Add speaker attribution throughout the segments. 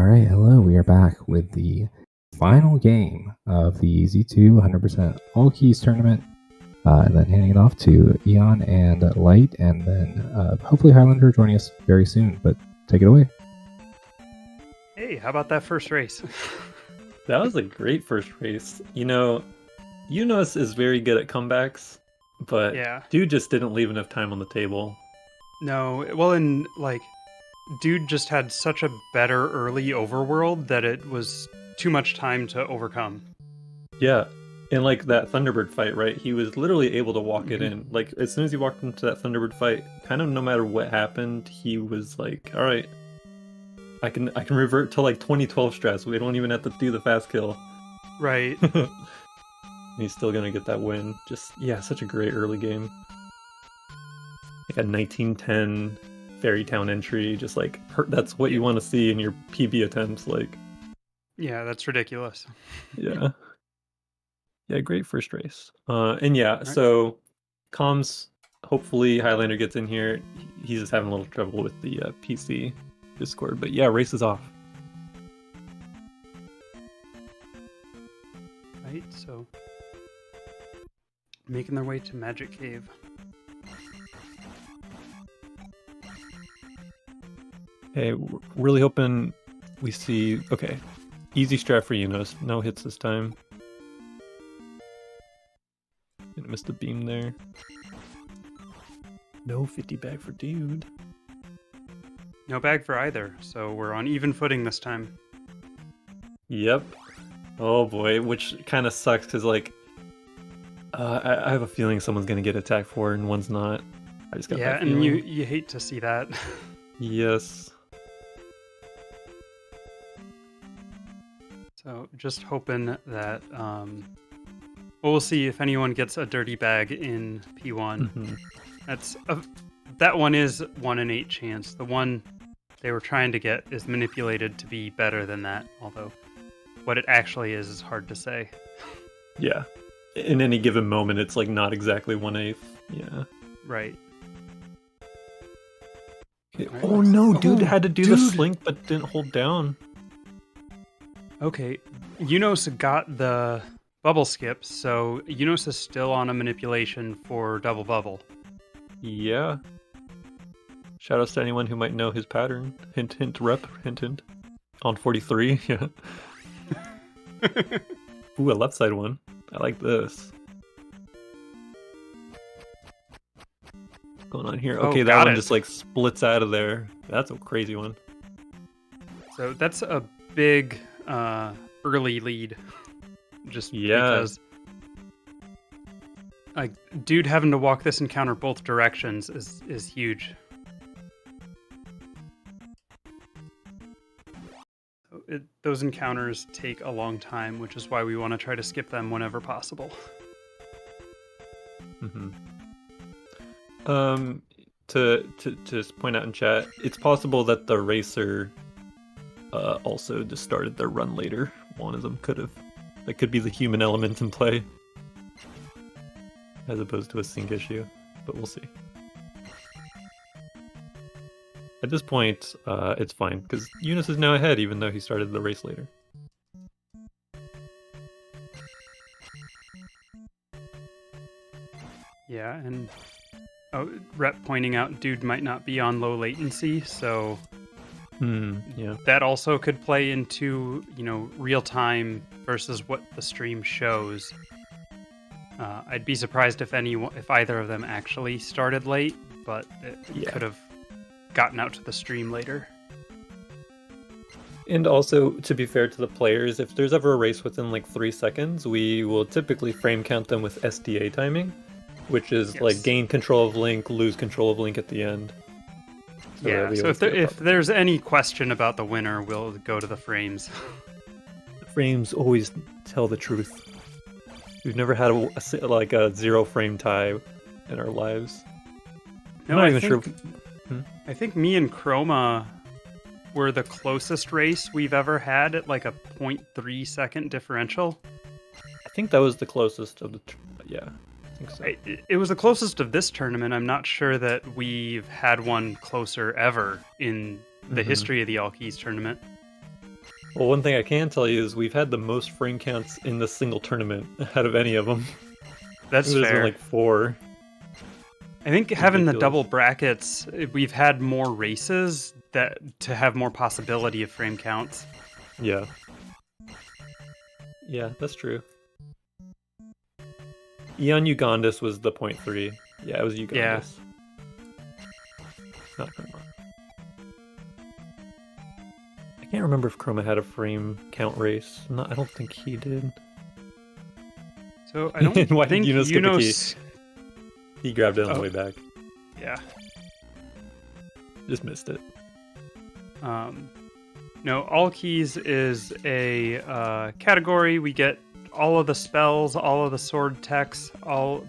Speaker 1: All right, hello. We are back with the final game of the Z2 100% All Keys tournament, and then handing it off to Eon and Light, and then hopefully Highlander joining us very soon. But take it away.
Speaker 2: Hey, how about that first race?
Speaker 3: That was a great first race. You know, Eunos is very good at comebacks, but
Speaker 2: Yeah.
Speaker 3: dude just didn't leave enough time on the table.
Speaker 2: No, well, and like, dude just had such a better early overworld that it was too much time to overcome.
Speaker 3: Yeah, and like that Thunderbird fight, right? He was literally able to walk it in. Like as soon as he walked into that Thunderbird fight, kind of no matter what happened, he was like, "All right, I can revert to like 2012 strats. We don't even have to do the fast kill."
Speaker 2: Right.
Speaker 3: He's still gonna get that win. Just such a great early game. Like a 1910 Fairy Town entry, just like that's what you want to see in your PB attempts. Like,
Speaker 2: Yeah, that's ridiculous.
Speaker 3: yeah, great first race. And
Speaker 2: Right.
Speaker 3: so comms. Hopefully Highlander gets in here. He's just having a little trouble with the PC Discord, but yeah, race is off.
Speaker 2: Right, so making their way to Magic Cave.
Speaker 3: Hey, really hoping we see. Okay, easy strat for Eunos. No hits this time. Gonna miss the beam there. No 50 bag for dude.
Speaker 2: No bag for either, so we're on even footing this time.
Speaker 3: Yep. Oh boy, which kind of sucks because like I have a feeling someone's gonna get attacked for and one's not. I just got that
Speaker 2: and
Speaker 3: feeling.
Speaker 2: you hate to see that.
Speaker 3: Yes.
Speaker 2: So just hoping that we'll see if anyone gets a dirty bag in P1.
Speaker 3: Mm-hmm.
Speaker 2: That one is 1 in 8 chance. The one they were trying to get is manipulated to be better than that, although what it actually is hard to say.
Speaker 3: Yeah. In any given moment, it's like not exactly 1/8. Yeah.
Speaker 2: Right.
Speaker 3: Oh no, dude had to do the slink but didn't hold down.
Speaker 2: Okay, Eunos got the bubble skip, so Eunos is still on a manipulation for double bubble.
Speaker 3: Yeah. Shoutouts to anyone who might know his pattern. Hint, hint, rep, hint, hint. On 43, yeah. Ooh, a left side one. I like this. What's going on here? Okay, that one just like splits out of there. That's a crazy one.
Speaker 2: So that's a big early lead. Just because like dude having to walk this encounter both directions is huge. Those encounters take a long time, which is why we want to try to skip them whenever possible.
Speaker 3: Mm-hmm. To just point out in chat, it's possible that the racer also just started their run later. One of them could have. That could be the human element in play, as opposed to a sync issue, but we'll see. At this point, it's fine, because Eunos is now ahead, even though he started the race later.
Speaker 2: Yeah, and Rep pointing out dude might not be on low latency, so
Speaker 3: yeah.
Speaker 2: That also could play into, real time versus what the stream shows. I'd be surprised if either of them actually started late, but it could have gotten out to the stream later.
Speaker 3: And also, to be fair to the players, if there's ever a race within like 3 seconds, we will typically frame count them with SDA timing, which is like gain control of link, lose control of link at the end.
Speaker 2: So if there's any question about the winner, we'll go to the frames.
Speaker 3: The frames always tell the truth. We've never had a 0 frame tie in our lives.
Speaker 2: No, I'm not even sure. I think me and Chroma were the closest race we've ever had at like a 0.3 second differential.
Speaker 3: I think that was the closest of the... I think so.
Speaker 2: It was the closest of this tournament. I'm not sure that we've had one closer ever in the history of the All Keys tournament.
Speaker 3: Well, one thing I can tell you is we've had the most frame counts in this single tournament out of any of them.
Speaker 2: That's
Speaker 3: There's been
Speaker 2: fair.
Speaker 3: like 4.
Speaker 2: I think having the
Speaker 3: Ridiculous.
Speaker 2: double brackets, we've had more races that to have more possibility of frame counts.
Speaker 3: Yeah. Yeah, that's true. Eon Ugandis was the 0.3. Yeah, it was Ugandis.
Speaker 2: Yeah.
Speaker 3: Not Chroma. I can't remember if Chroma had a frame count race. I don't think he did.
Speaker 2: So I don't
Speaker 3: Why
Speaker 2: think
Speaker 3: did Eunos skip a key?
Speaker 2: Eunos...
Speaker 3: He grabbed it on the
Speaker 2: Oh.
Speaker 3: way back.
Speaker 2: Yeah.
Speaker 3: Just missed it.
Speaker 2: No, all keys is a category. We get all of the spells, all of the sword techs,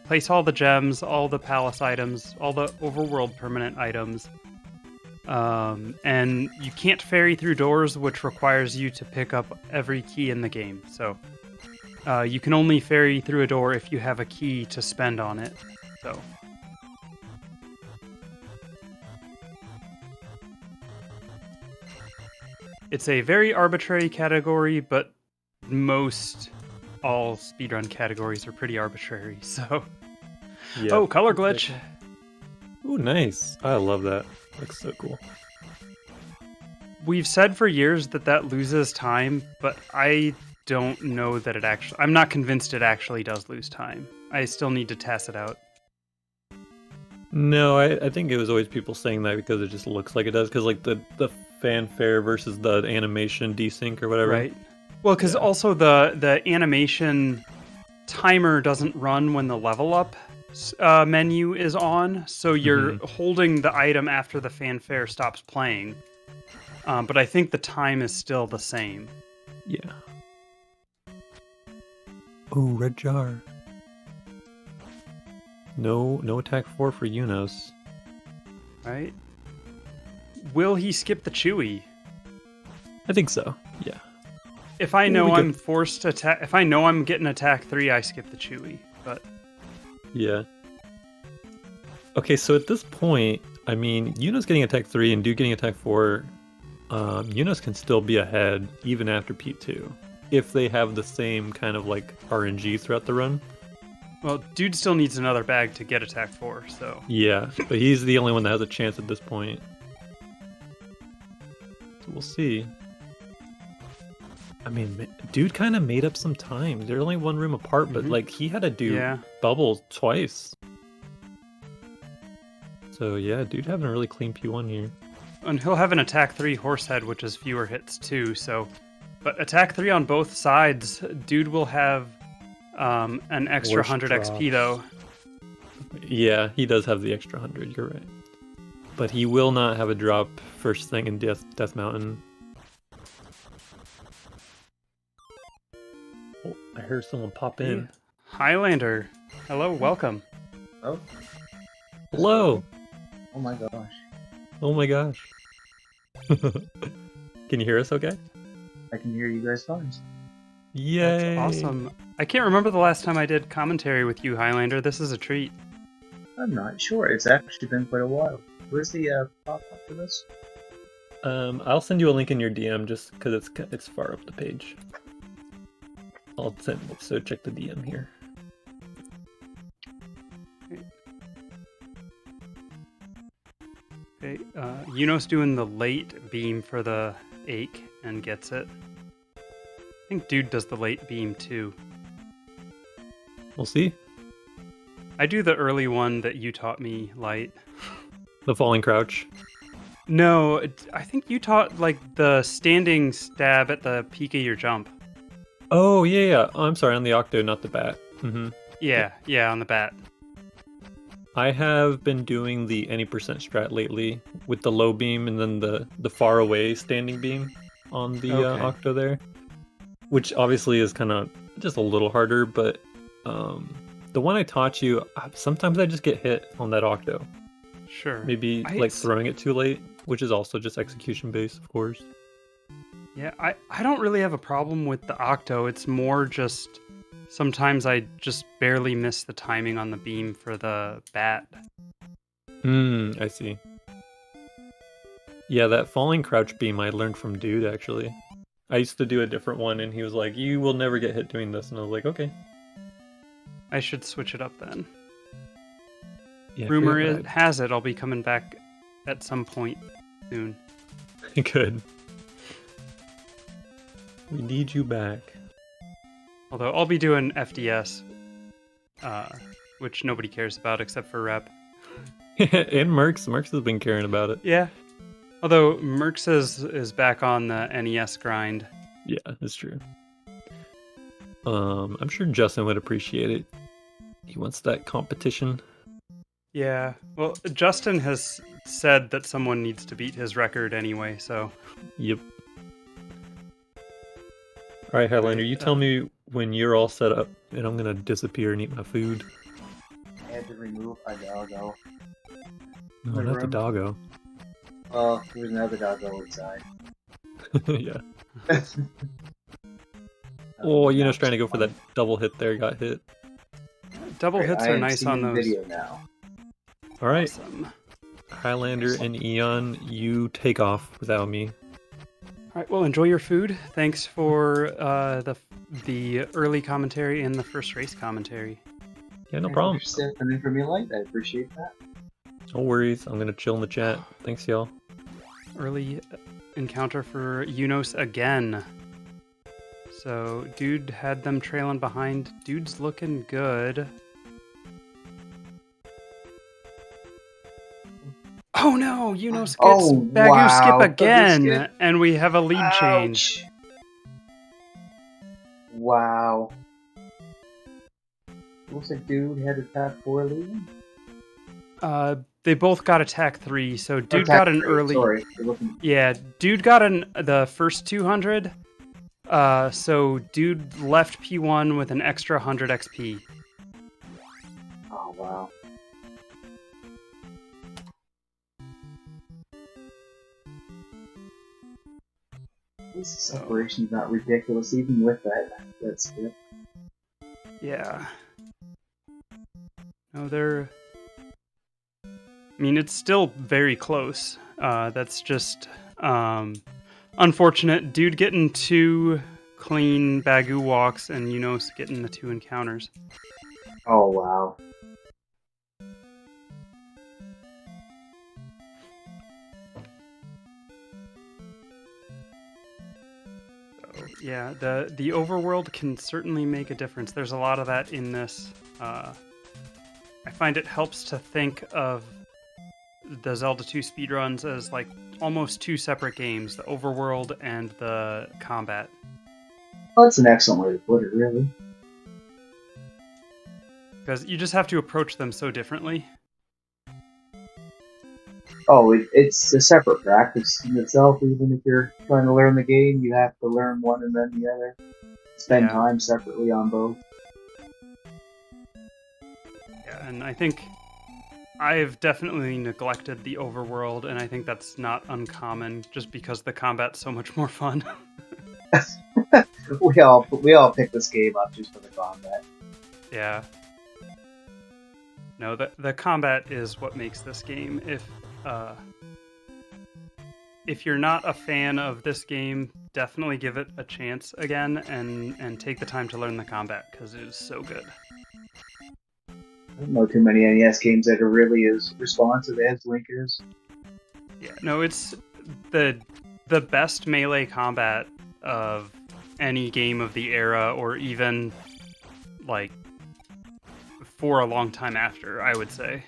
Speaker 2: place all the gems, all the palace items, all the overworld permanent items. And you can't ferry through doors, which requires you to pick up every key in the game. So you can only ferry through a door if you have a key to spend on it. So it's a very arbitrary category, but all speedrun categories are pretty arbitrary. So
Speaker 3: Yeah.
Speaker 2: oh, color glitch.
Speaker 3: Ooh, nice. I love that. Looks so cool.
Speaker 2: We've said for years that loses time, but I don't know that it actually... I'm not convinced it actually does lose time. I still need to test it out.
Speaker 3: No, I think it was always people saying that because it just looks like it does. Because like the fanfare versus the animation desync or whatever.
Speaker 2: Right. Well, because also the animation timer doesn't run when the level up menu is on, so you're holding the item after the fanfare stops playing. But I think the time is still the same.
Speaker 3: Yeah. Oh, red jar. No attack 4 for Eunos.
Speaker 2: Right? Will he skip the Chewy?
Speaker 3: I think so. Yeah.
Speaker 2: If I know
Speaker 3: we
Speaker 2: I'm forced to attack, if I know I'm getting attack 3, I skip the Chewy. But
Speaker 3: Yeah. Okay, so at this point, I mean, Eunos getting attack 3 and Dude getting attack 4, Eunos can still be ahead even after P2 if they have the same kind of like RNG throughout the run.
Speaker 2: well, dude still needs another bag to get attack 4, so
Speaker 3: Yeah, but he's the only one that has a chance at this point. So we'll see. I mean, dude kind of made up some time. They're only one room apart, but like he had to do bubbles twice. So yeah, dude having a really clean P1 here.
Speaker 2: and he'll have an attack 3 horse head, which is fewer hits too. So, but attack 3 on both sides, dude will have an extra
Speaker 3: Worst
Speaker 2: 100
Speaker 3: drops.
Speaker 2: XP though.
Speaker 3: Yeah, he does have the extra 100, you're right. But he will not have a drop first thing in Death Mountain. Oh, I heard someone pop in.
Speaker 2: Highlander, hello, welcome.
Speaker 4: Oh,
Speaker 3: Hello!
Speaker 4: oh my gosh.
Speaker 3: Oh my gosh. Can you hear us okay?
Speaker 4: I can hear you guys fine.
Speaker 3: Yay!
Speaker 2: That's awesome. I can't remember the last time I did commentary with you, Highlander. This is a treat.
Speaker 4: I'm not sure. It's actually been quite a while. Where's the pop-up for this?
Speaker 3: I'll send you a link in your DM just because it's far up the page. I'll send. So check the DM here.
Speaker 2: Okay, Eunos doing the late beam for the ache and gets it. I think dude does the late beam too.
Speaker 3: We'll see.
Speaker 2: I do the early one that you taught me, Light.
Speaker 3: The falling crouch.
Speaker 2: No, I think you taught like the standing stab at the peak of your jump.
Speaker 3: Oh yeah. Oh, I'm sorry, on the Octo, not the bat.
Speaker 2: Yeah, on the bat.
Speaker 3: I have been doing the any percent strat lately with the low beam and then the far away standing beam on the
Speaker 2: Okay.
Speaker 3: Octo there, which obviously is kind of just a little harder. But the one I taught you, sometimes I just get hit on that Octo.
Speaker 2: Sure.
Speaker 3: Maybe like throwing it too late, which is also just execution based, of course.
Speaker 2: Yeah, I don't really have a problem with the Octo. It's more just sometimes I just barely miss the timing on the beam for the bat.
Speaker 3: I see. Yeah, that falling crouch beam I learned from Dude, actually. I used to do a different one, and he was like, "You will never get hit doing this," and I was like, "Okay."
Speaker 2: I should switch it up then.
Speaker 3: Yeah,
Speaker 2: Rumor has it I'll be coming back at some point soon.
Speaker 3: Good. We need you back.
Speaker 2: Although I'll be doing FDS, which nobody cares about except for Rep.
Speaker 3: And Mercs has been caring about it.
Speaker 2: Yeah. Although Mercs is back on the NES grind.
Speaker 3: Yeah, that's true. I'm sure Justin would appreciate it. He wants that competition.
Speaker 2: Yeah. Well, Justin has said that someone needs to beat his record anyway, so.
Speaker 3: Yep. Alright, Highlander, you tell me when you're all set up, and I'm gonna disappear and eat my food.
Speaker 4: I had to remove my doggo.
Speaker 3: No, not the doggo.
Speaker 4: Oh, there's another doggo inside.
Speaker 3: Yeah. Oh, Eunos trying to go for that double hit there, got hit.
Speaker 2: Double hits are nice on those.
Speaker 4: Video now.
Speaker 3: Alright,
Speaker 2: Awesome.
Speaker 3: Highlander and Eon, you take off without me.
Speaker 2: All right, well, enjoy your food. Thanks for the early commentary and the first race commentary.
Speaker 3: Yeah, no problem.
Speaker 4: Thanks for stepping in for me like that. I appreciate that.
Speaker 3: No worries, I'm gonna chill in the chat. Thanks, y'all.
Speaker 2: Early encounter for Eunos again. So, dude had them trailing behind. Dude's looking good. Oh no, Eunos gets Bagu skip again, and we have a lead change.
Speaker 4: Wow. Looks like dude had attack 4 lead.
Speaker 2: They both got attack 3, so dude got an early.
Speaker 4: Sorry.
Speaker 2: Yeah, dude got the first 200. So dude left P1 with an extra 100 XP.
Speaker 4: Oh wow. This separation's not ridiculous, even with that skip.
Speaker 2: Yeah. No, they're. I mean, it's still very close. That's just unfortunate. Dude getting 2 clean Bagu walks, and Eunos getting the 2 encounters.
Speaker 4: Oh wow.
Speaker 2: Yeah, the overworld can certainly make a difference. There's a lot of that in this. I find it helps to think of the Zelda 2 speedruns as like almost 2 separate games, the overworld and the combat.
Speaker 4: Well, that's an excellent way to put it, really.
Speaker 2: Because you just have to approach them so differently.
Speaker 4: Oh, it's a separate practice in itself. Even if you're trying to learn the game, you have to learn one and then the other. Spend time separately on both.
Speaker 2: Yeah, and I think I've definitely neglected the overworld, and I think that's not uncommon, just because the combat's so much more fun.
Speaker 4: we all pick this game up just for the combat.
Speaker 2: Yeah. No, the combat is what makes this game. If you're not a fan of this game, definitely give it a chance again and take the time to learn the combat, because it is so good.
Speaker 4: I don't know too many NES games that are really as responsive as Link is.
Speaker 2: Yeah, no, it's the best melee combat of any game of the era, or even like for a long time after, I would say.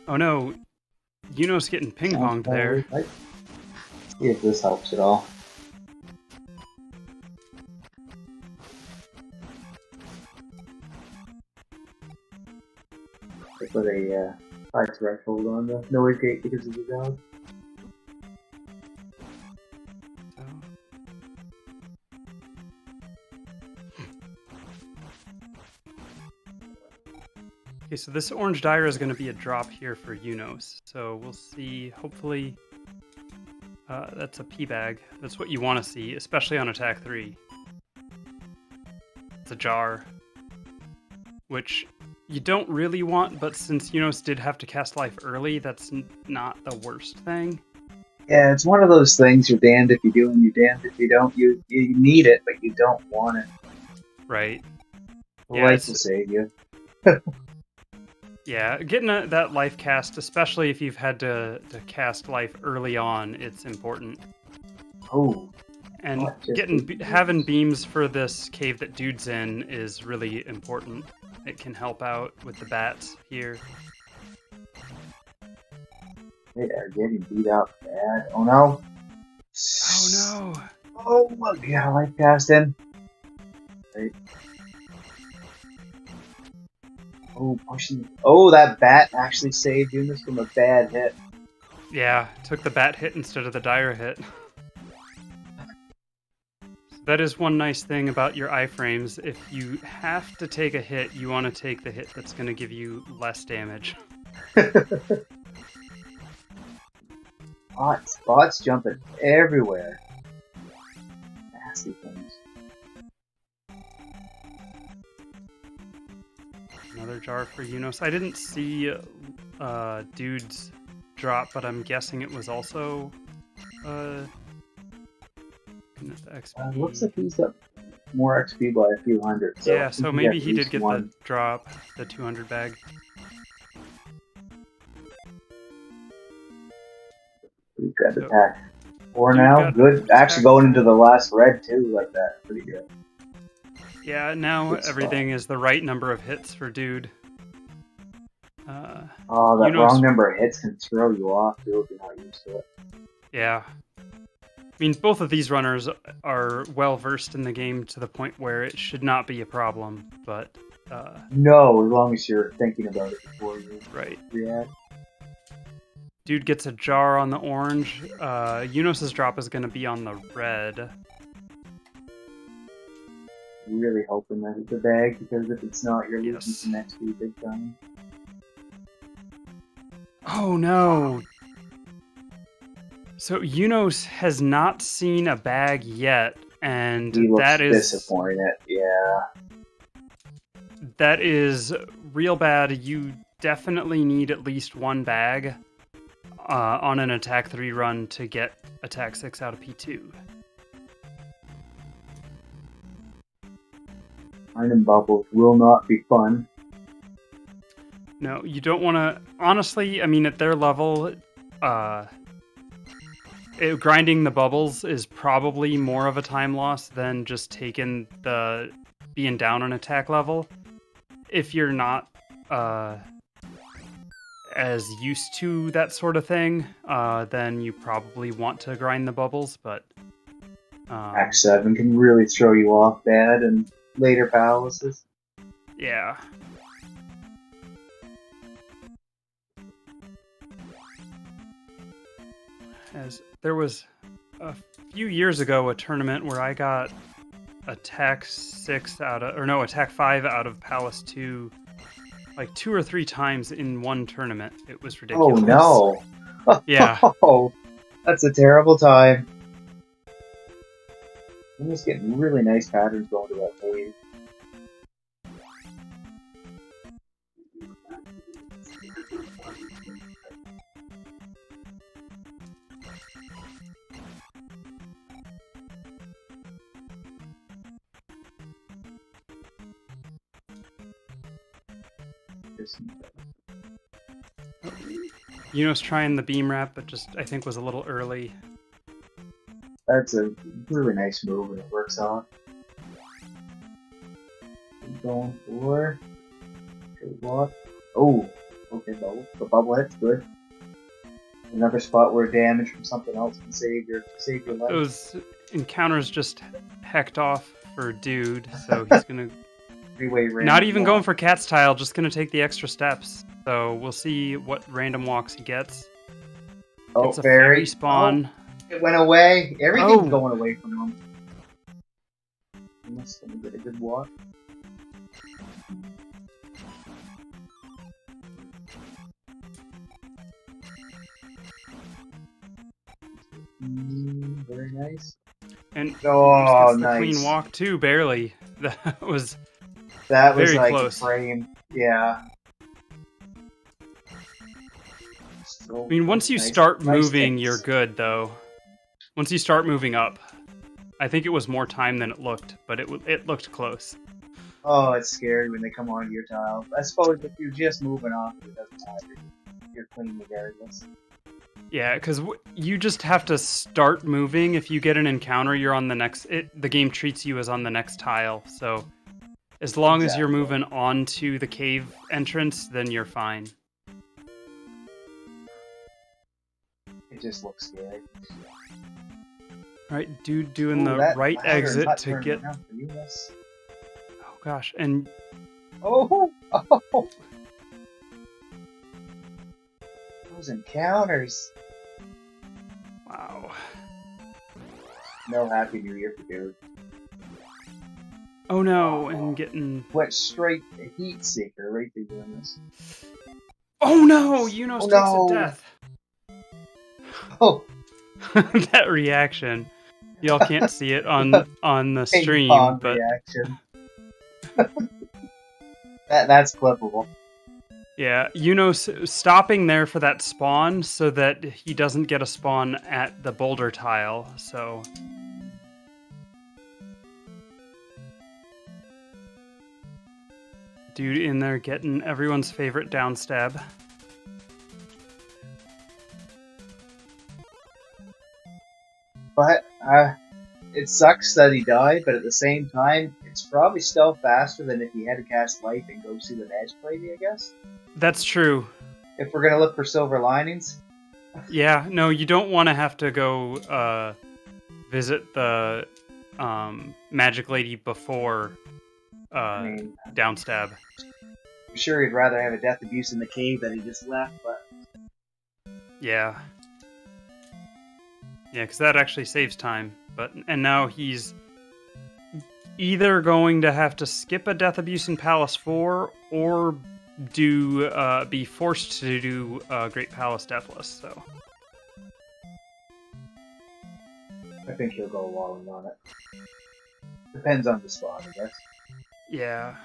Speaker 2: Oh no, Eunos getting ping-ponged there.
Speaker 4: See if this helps at all. They put a fire threshold on the noise gate because of the dog.
Speaker 2: Okay, so this orange dire is going to be a drop here for Eunos. So we'll see, hopefully, that's a P-bag. That's what you want to see, especially on attack 3. It's a jar, which you don't really want, but since Eunos did have to cast life early, that's not the worst thing.
Speaker 4: Yeah, it's one of those things. You're damned if you do, and you're damned if you don't. You need it, but you don't want it.
Speaker 2: Right.
Speaker 4: The
Speaker 2: Yeah,
Speaker 4: life
Speaker 2: it's-
Speaker 4: will save you.
Speaker 2: Yeah, getting that life cast, especially if you've had to cast life early on, it's important.
Speaker 4: Oh,
Speaker 2: And
Speaker 4: What, just
Speaker 2: getting
Speaker 4: beams?
Speaker 2: having beams for this cave that dude's in is really important. It can help out with the bats here.
Speaker 4: they are getting beat up bad. Oh no!
Speaker 2: Oh no!
Speaker 4: Oh, look, we got a life cast in. Right. Oh, pushing. Oh, that bat actually saved Eunos from a bad hit.
Speaker 2: Yeah, took the bat hit instead of the dire hit. That is one nice thing about your iframes. If you have to take a hit, you want to take the hit that's going to give you less damage.
Speaker 4: Spots jumping everywhere. Nasty things.
Speaker 2: Another jar for Eunos. I didn't see dude's drop, but I'm guessing it was also goodness, the XP.
Speaker 4: Looks like he's up more XP by a few hundred. So
Speaker 2: Yeah, so maybe he did get
Speaker 4: one.
Speaker 2: the drop, the 200 bag.
Speaker 4: We've got
Speaker 2: So,
Speaker 4: attack 4
Speaker 2: dude
Speaker 4: now.
Speaker 2: got
Speaker 4: Good.
Speaker 2: attack
Speaker 4: Actually going into the
Speaker 2: 4.
Speaker 4: last red too, like that. Pretty good.
Speaker 2: Yeah, now
Speaker 4: Good
Speaker 2: everything is the right number of hits for dude.
Speaker 4: Oh, that
Speaker 2: Eunos-
Speaker 4: wrong number of hits can throw you off too if you're not used to it.
Speaker 2: Yeah. I mean, both of these runners are well versed in the game to the point where it should not be a problem, but
Speaker 4: No, as long as you're thinking about it before you
Speaker 2: right.
Speaker 4: react.
Speaker 2: Dude gets a jar on the orange. Eunos' drop is going to be on the red.
Speaker 4: Really hoping that it's a bag, because if it's not, you're
Speaker 2: Yes.
Speaker 4: losing some XP big time.
Speaker 2: Oh no! So Eunos has not seen a bag yet, and
Speaker 4: He looks
Speaker 2: that is
Speaker 4: disappointed. Yeah.
Speaker 2: that is real bad. You definitely need at least one bag on an attack 3 run to get attack 6 out of P2.
Speaker 4: Iron bubbles will not be fun.
Speaker 2: No, you don't want to. Honestly, I mean, at their level, grinding the bubbles is probably more of a time loss than just taking being down on attack level. If you're not as used to that sort of thing, then you probably want to grind the bubbles. But
Speaker 4: Act 7 can really throw you off bad in later palaces.
Speaker 2: yeah. As there was a few years ago a tournament where I got attack 5 out of Palace 2 like 2 or 3 times in one tournament. It was ridiculous.
Speaker 4: Oh no.
Speaker 2: Yeah.
Speaker 4: Oh, that's a terrible time. I'm just getting really nice patterns going to that wave.
Speaker 2: Eunos trying the beam wrap, but just I think was a little early.
Speaker 4: That's a really nice move and it works off. Keep going for good block. Oh, okay, bubble. The bubble hit's good. Another spot where damage from something else can save your life.
Speaker 2: Those encounters just hecked off for dude, so he's gonna
Speaker 4: Three-way random
Speaker 2: not even
Speaker 4: walk.
Speaker 2: going for cat's tile, just gonna take the extra steps. So we'll see what random walks he gets.
Speaker 4: Oh,
Speaker 2: It's a
Speaker 4: fairy
Speaker 2: fairy spawn.
Speaker 4: Oh, it went away. Everything's
Speaker 2: Oh.
Speaker 4: going away from him. I'm just gonna get a good walk. Very nice.
Speaker 2: And
Speaker 4: Oh,
Speaker 2: Eunos gets the
Speaker 4: nice.
Speaker 2: clean walk too, barely. That was
Speaker 4: That was
Speaker 2: Very
Speaker 4: like
Speaker 2: close.
Speaker 4: a frame. Yeah. So,
Speaker 2: I mean, once you
Speaker 4: nice-
Speaker 2: start
Speaker 4: nice
Speaker 2: moving,
Speaker 4: things.
Speaker 2: you're good, though. Once you start moving up. I think it was more time than it looked, but it looked close.
Speaker 4: Oh, it's scary when they come onto your tile. I suppose if you're just moving off, it doesn't matter. You're clean regardless.
Speaker 2: Yeah, because you just have to start moving. If you get an encounter, you're on the next... the game treats you as on the next tile, so... As long as you're moving onto the cave entrance, then you're fine.
Speaker 4: It just looks scary.
Speaker 2: Alright, dude doing
Speaker 4: Ooh,
Speaker 2: the
Speaker 4: that
Speaker 2: right
Speaker 4: ladder
Speaker 2: exit
Speaker 4: hut
Speaker 2: to
Speaker 4: turned
Speaker 2: get...
Speaker 4: around for Eunos.
Speaker 2: Oh gosh, and
Speaker 4: Oh! Those encounters.
Speaker 2: wow.
Speaker 4: No Happy New Year for dude.
Speaker 2: Oh no, and getting...
Speaker 4: Went straight to Heat Seeker right through Eunos.
Speaker 2: Oh no! Eunos takes
Speaker 4: no.
Speaker 2: a death.
Speaker 4: Oh!
Speaker 2: That reaction. Y'all can't see it on the
Speaker 4: Ping
Speaker 2: stream,
Speaker 4: pong
Speaker 2: but
Speaker 4: reaction. That's clippable.
Speaker 2: yeah, Eunos stopping there for that spawn so that he doesn't get a spawn at the boulder tile, so... Dude in there getting everyone's favorite downstab.
Speaker 4: But it sucks that he died, but at the same time, it's probably still faster than if he had to cast life and go see the magic lady, I guess.
Speaker 2: That's true.
Speaker 4: If we're gonna look for silver linings.
Speaker 2: Yeah, no, you don't want to have to go visit the magic lady before
Speaker 4: I mean,
Speaker 2: downstab.
Speaker 4: I'm sure he'd rather have a death abuse in the cave that he just left, but
Speaker 2: Yeah. Yeah, because that actually saves time. And now he's either going to have to skip a Death Abuse in Palace 4 or be forced to do Great Palace Deathless. So
Speaker 4: I think he'll go all in on it. Depends on the spot, I guess.
Speaker 2: yeah.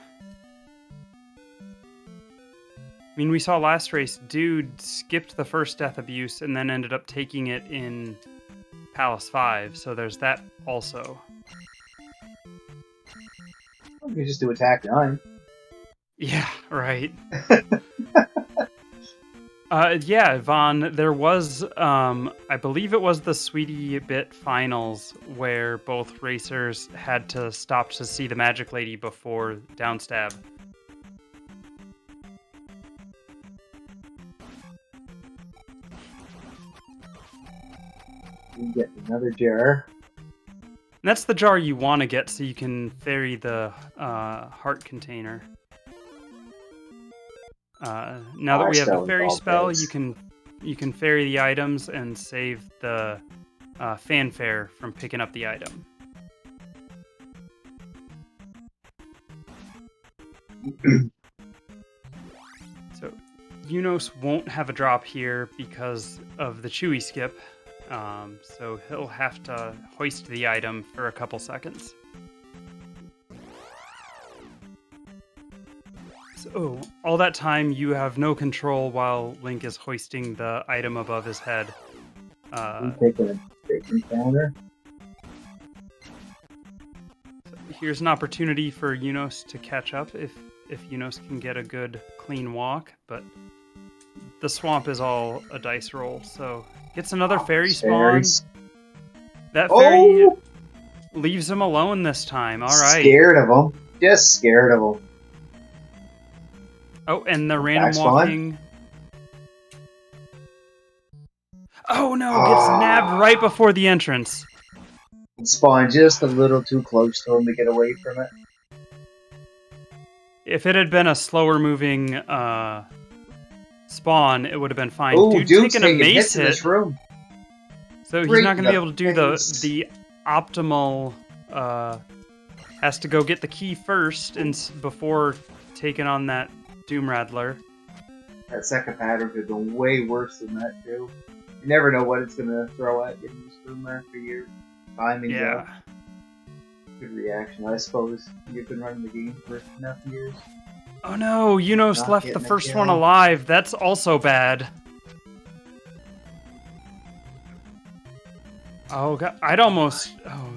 Speaker 2: I mean, we saw last race, dude skipped the first Death Abuse and then ended up taking it in Palace 5, so there's that also.
Speaker 4: We could just do attack 9.
Speaker 2: Yeah, right. Yeah, Vaughn, there was, I believe it was the Sweetie Bit finals where both racers had to stop to see the Magic Lady before downstab.
Speaker 4: We get another jar.
Speaker 2: And that's the jar you want to get so you can ferry the heart container. Now that we have the fairy spell, you can ferry the items and save the fanfare from picking up the item. So Eunos won't have a drop here because of the Chewy skip. So he'll have to hoist the item for a couple seconds. So all that time you have no control while Link is hoisting the item above his head.
Speaker 4: Taking a big encounter.
Speaker 2: So here's an opportunity for Eunos to catch up if Eunos can get a good clean walk, but the swamp is all a dice roll, so gets another fairy spawn. That fairy leaves him alone this time. All right.
Speaker 4: Scared of him. Just scared of him.
Speaker 2: Oh, and the random walking. Oh no, gets nabbed right before the entrance.
Speaker 4: Spawn just a little too close to him to get away from it.
Speaker 2: If it had been a slower moving spawn, it would have been fine.
Speaker 4: Oh, dude's
Speaker 2: taking a mace
Speaker 4: hits
Speaker 2: hit.
Speaker 4: in this room.
Speaker 2: So he's
Speaker 4: Right
Speaker 2: not going to be able to do
Speaker 4: face.
Speaker 2: the optimal. Has to go get the key first and before taking on that Doom Rattler.
Speaker 4: That second pattern could go way worse than that too. You never know what it's gonna throw at you in this room there for your timing.
Speaker 2: Yeah.
Speaker 4: Good reaction, I suppose. You've been running the game for enough years.
Speaker 2: Oh no, Eunos
Speaker 4: Not
Speaker 2: left the
Speaker 4: getting a
Speaker 2: first
Speaker 4: kill.
Speaker 2: one alive. That's also bad. Oh god, I'd almost. Oh,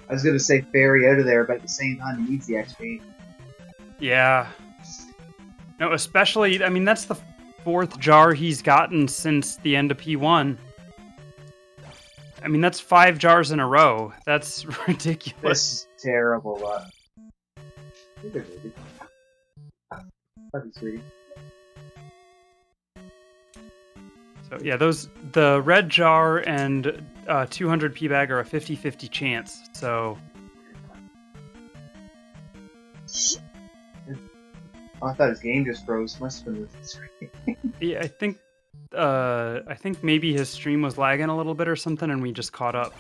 Speaker 4: I was gonna say ferry out of there, but at the same time, he needs the XP.
Speaker 2: yeah. No, especially. I mean, that's the 4th jar he's gotten since the end of P1. I mean, that's 5 jars in a row. That's ridiculous.
Speaker 4: This is terrible luck. You're good, baby. Love you, sweetie.
Speaker 2: So yeah, the red jar and 200 P bag are a 50-50 chance. So
Speaker 4: Oh, I thought his game just froze. Must have been the screen.
Speaker 2: yeah, I think maybe his stream was lagging a little bit or something, and we just caught up.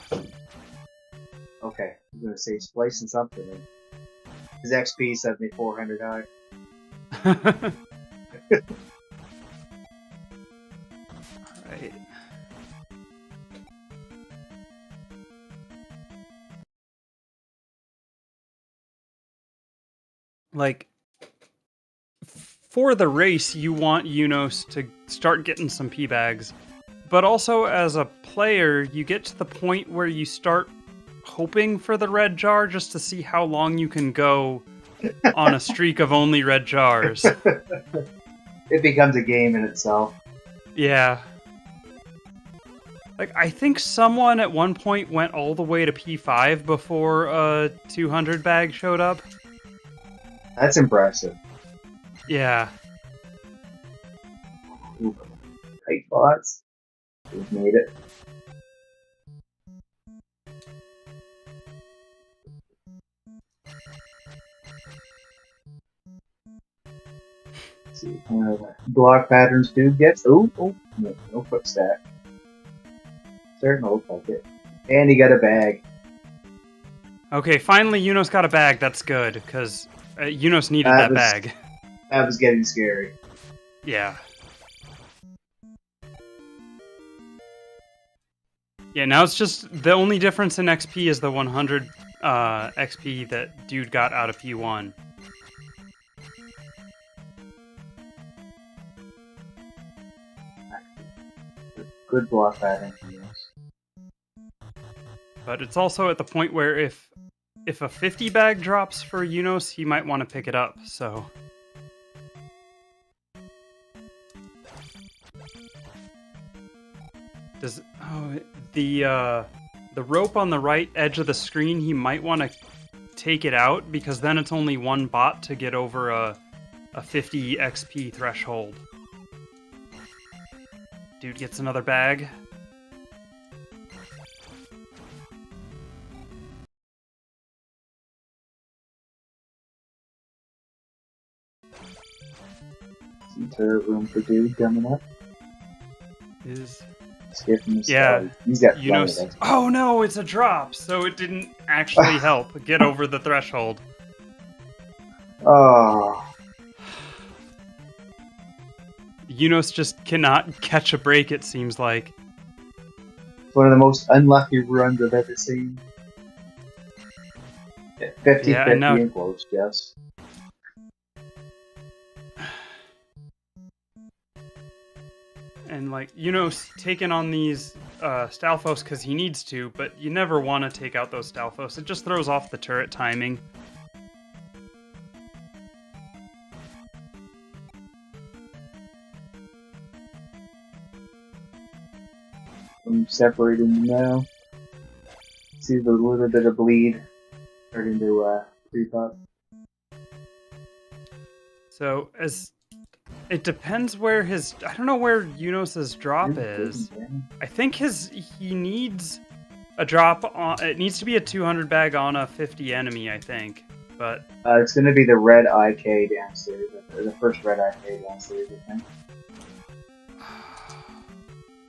Speaker 4: Okay, I'm gonna say splicing something. And his XP 7400 high.
Speaker 2: Alright. Like, for the race, you want Eunos to start getting some P-bags. But also, as a player, you get to the point where you start hoping for the red jar just to see how long you can go on a streak of only red jars.
Speaker 4: It becomes a game in itself.
Speaker 2: Yeah. Like, I think someone at one point went all the way to P5 before a 200 bag showed up.
Speaker 4: That's impressive.
Speaker 2: Yeah.
Speaker 4: Ooh, tight spots. We've made it. Let's see. Block patterns do get. Oh, no quick stack. Starting to look like it. And he got a bag.
Speaker 2: Okay, finally Eunos got a bag. That's good, because Eunos needed that bag.
Speaker 4: That was getting scary.
Speaker 2: Yeah. Yeah, now it's just the only difference in XP is the 100 XP that dude got out of P1.
Speaker 4: Good block pattern. Yes.
Speaker 2: But it's also at the point where if a 50 bag drops for Eunos, he might want to pick it up, so... The rope on the right edge of the screen, he might want to take it out, because then it's only one bot to get over a 50 XP threshold. Dude gets another bag.
Speaker 4: Some turret room for dude coming up.
Speaker 2: Yeah,
Speaker 4: he's got
Speaker 2: Eunos. Oh no, it's a drop, so it didn't actually help get over the threshold.
Speaker 4: Oh.
Speaker 2: Eunos just cannot catch a break, it seems like.
Speaker 4: It's one of the most unlucky runs I've ever seen. 50-50 and close, yes.
Speaker 2: And like, Eunos taking on these Stalfos because he needs to, but you never want to take out those Stalfos. It just throws off the turret timing.
Speaker 4: I'm separating them now. See the little bit of bleed starting to creep up.
Speaker 2: So, as it depends where his... I don't know where Eunos' drop is. I think he needs a drop on... It needs to be a 200 bag on a 50 enemy, I think. But...
Speaker 4: it's going to be the red IK downstairs. The first red IK downstairs, I think.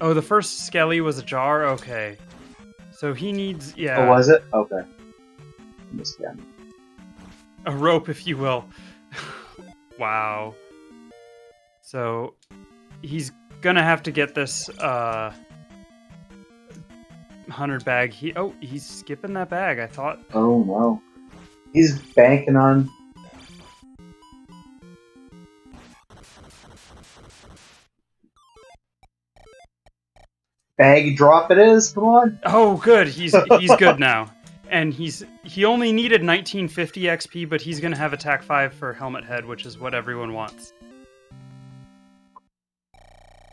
Speaker 2: Oh, the first Skelly was a jar? Okay. So he needs... Yeah.
Speaker 4: Oh, was it? Okay.
Speaker 2: A rope, if you will. Wow. So, he's gonna have to get this 100 bag. He's skipping that bag, I thought.
Speaker 4: Oh, no. He's banking on... bag drop it is. Come on.
Speaker 2: Oh, good. He's good now. And he only needed 1950 XP, but he's going to have attack 5 for Helmet Head, which is what everyone wants.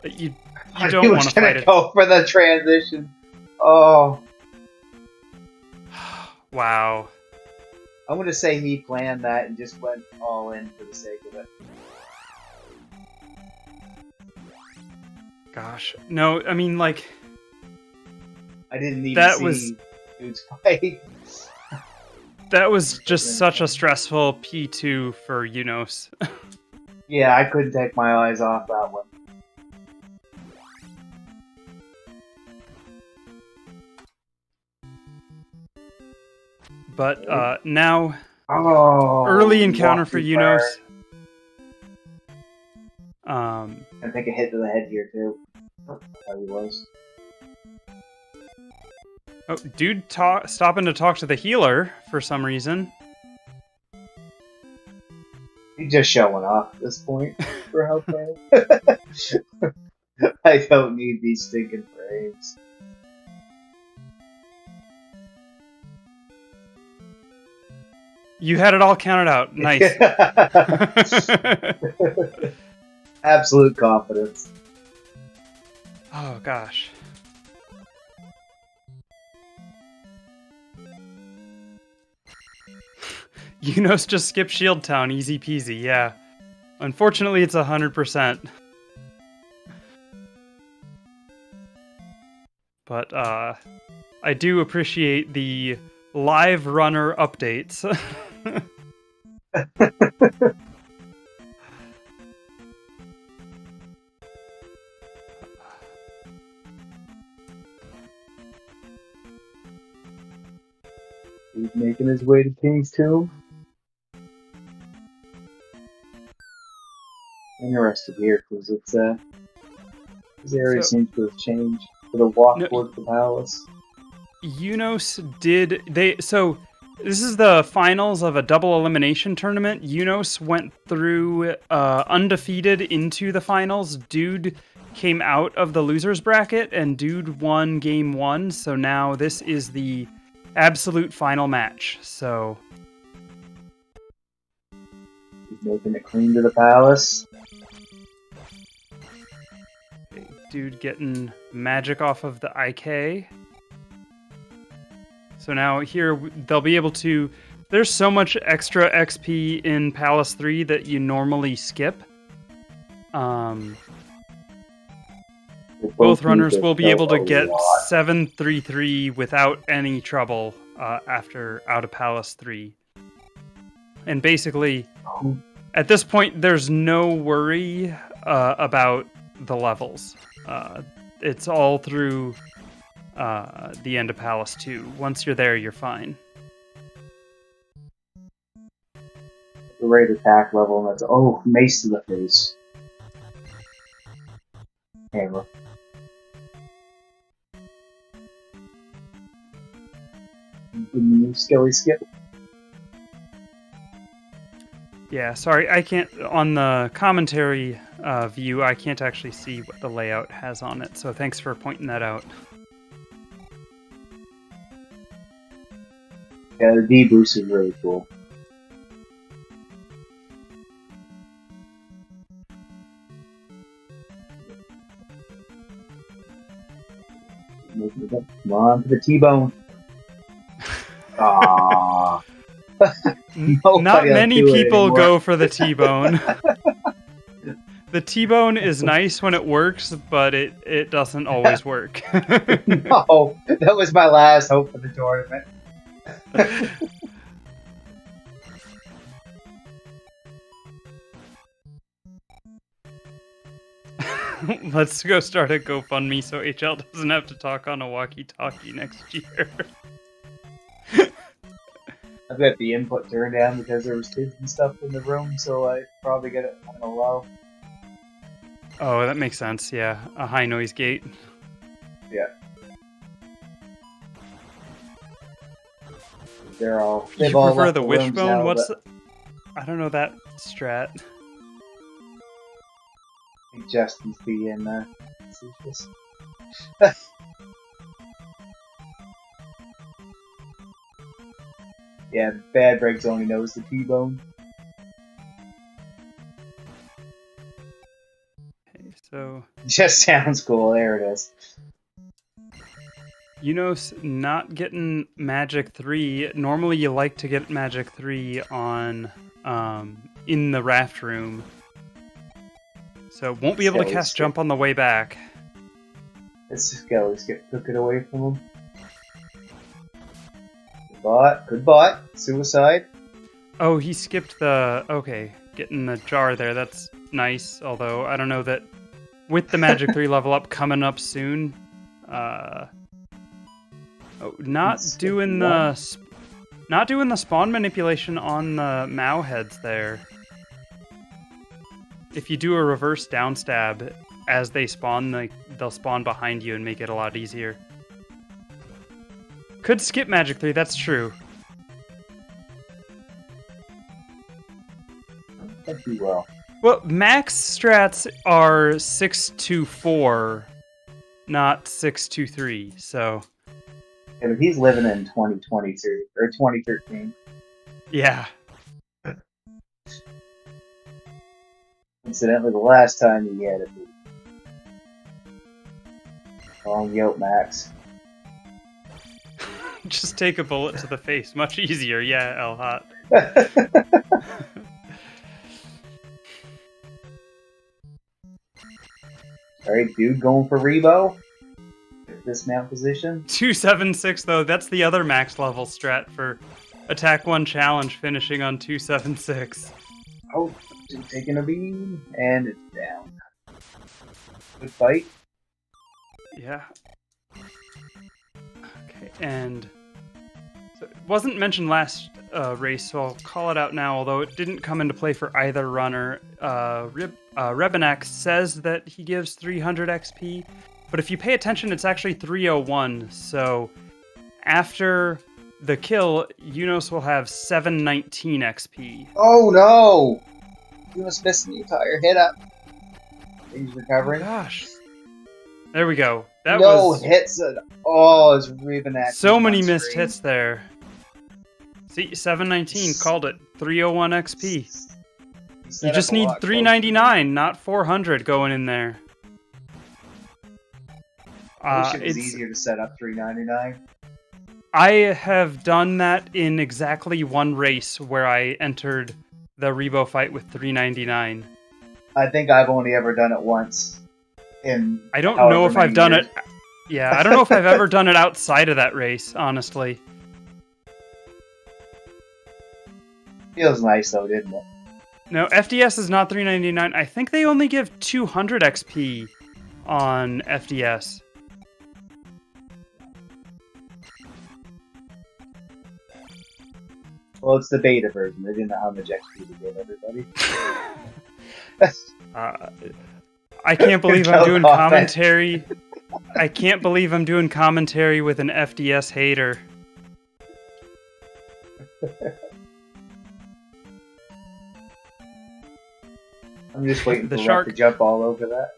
Speaker 2: But you don't want to fight it.
Speaker 4: Go for the transition. Oh.
Speaker 2: Wow.
Speaker 4: I'm going to say he planned that and just went all in for the sake of it.
Speaker 2: Gosh. No, I mean, like...
Speaker 4: I didn't need to see dude's fight.
Speaker 2: That was just such a stressful P2 for Eunos.
Speaker 4: Yeah, I couldn't take my eyes off that one.
Speaker 2: But now,
Speaker 4: early
Speaker 2: encounter for Eunos.
Speaker 4: I think a hit to the head here too. Oh, he was.
Speaker 2: Oh, dude, stopping to talk to the healer for some reason.
Speaker 4: He's just showing off at this point for how far. I don't need these stinking frames.
Speaker 2: You had it all counted out. Nice.
Speaker 4: Absolute confidence.
Speaker 2: Oh, gosh. Eunos just skipped Shield Town. Easy peasy, yeah. Unfortunately, it's 100%. But, I do appreciate the live runner updates.
Speaker 4: He's making his way to King's Tomb. Interesting here, because it's this area seems to have changed for the walk towards the palace.
Speaker 2: Eunos so this is the finals of a double elimination tournament. Eunos went through undefeated into the finals. Dude came out of the losers bracket and Dude won game 1. So now this is the absolute final match. So
Speaker 4: he's making it clean to the palace.
Speaker 2: Dude getting magic off of the IK. So now here they'll be able to... There's so much extra XP in Palace 3 that you normally skip. Both runners will be able to get 733 without any trouble after out of Palace 3. And basically, at this point, there's no worry about the levels. It's all through the end of Palace 2. Once you're there, you're fine.
Speaker 4: The rate attack level, and that's mace to the face. Hammer. Skilly skip.
Speaker 2: Yeah, sorry, I can't, on the commentary view, I can't actually see what the layout has on it, so thanks for pointing that out.
Speaker 4: Yeah, the D boost is really cool. Come on to the T-bone. Aww.
Speaker 2: Not many people go for the T-bone. The T-bone is nice when it works, but it doesn't always work.
Speaker 4: No, that was my last hope for the tournament.
Speaker 2: Let's go start a GoFundMe so HL doesn't have to talk on a walkie-talkie next year.
Speaker 4: I've got the input turned down because there was kids and stuff in the room, so I probably get it on a low.
Speaker 2: Oh, that makes sense, yeah. A high noise gate.
Speaker 4: Yeah. They've all
Speaker 2: prefer the
Speaker 4: left
Speaker 2: wishbone?
Speaker 4: now,
Speaker 2: What's
Speaker 4: but...
Speaker 2: I don't know that strat.
Speaker 4: Justin's being facetious. Yeah, Bad Breaks only knows the T-bone.
Speaker 2: Okay, so
Speaker 4: Just sounds cool. There it is.
Speaker 2: Eunos not getting Magic 3. Normally you like to get Magic 3 on in the raft room. So won't be able to cast Jump on the way back.
Speaker 4: Let's go. Let's took it away from him. Good bot. Good bot. Suicide.
Speaker 2: Oh, he skipped the... Okay, getting the jar there. That's nice. Although, I don't know that with the Magic 3 level up coming up soon... not doing the spawn manipulation on the Mao heads there. If you do a reverse down stab as they spawn, they'll spawn behind you and make it a lot easier. Could skip Magic 3, that's true.
Speaker 4: That'd be well.
Speaker 2: Well, max strats are 6-4, not 6-3, so...
Speaker 4: Yeah, but he's living in 2022 or 2013.
Speaker 2: Yeah.
Speaker 4: Incidentally, the last time he had it. Long yoke max.
Speaker 2: Just take a bullet to the face. Much easier, yeah, El Hot.
Speaker 4: Alright, dude, going for Rebo. Dismount position.
Speaker 2: 276 though, that's the other max level strat for attack 1 challenge, finishing on 276.
Speaker 4: Oh, taking a beam, and it's down. Good fight.
Speaker 2: Yeah. Okay, and so it wasn't mentioned last race, so I'll call it out now, although it didn't come into play for either runner. Rebenak says that he gives 300 XP, but if you pay attention, it's actually 301, so after the kill, Eunos will have 719 XP.
Speaker 4: Oh no! Eunos missing the entire hit up. He's recovering.
Speaker 2: Oh, gosh. There we go. That
Speaker 4: no
Speaker 2: was
Speaker 4: hits. Oh, it's Rebenak.
Speaker 2: so many missed hits there. See, 719, called it. 301 XP. You just need 399, not 400 going in there.
Speaker 4: I wish it was easier to set up 399.
Speaker 2: I have done that in exactly one race where I entered the Rebo fight with 399.
Speaker 4: I think I've only ever done it once.
Speaker 2: I don't know if I've done it. Yeah, I don't know if I've ever done it outside of that race, honestly.
Speaker 4: Feels nice though, didn't it?
Speaker 2: No, FDS is not 399. I think they only give 200 XP on FDS.
Speaker 4: Well, it's the beta version. They didn't know how much XP to give everybody.
Speaker 2: I can't believe I'm doing commentary. I can't believe I'm doing commentary with an FDS hater.
Speaker 4: I'm just waiting for Shark to jump all over that.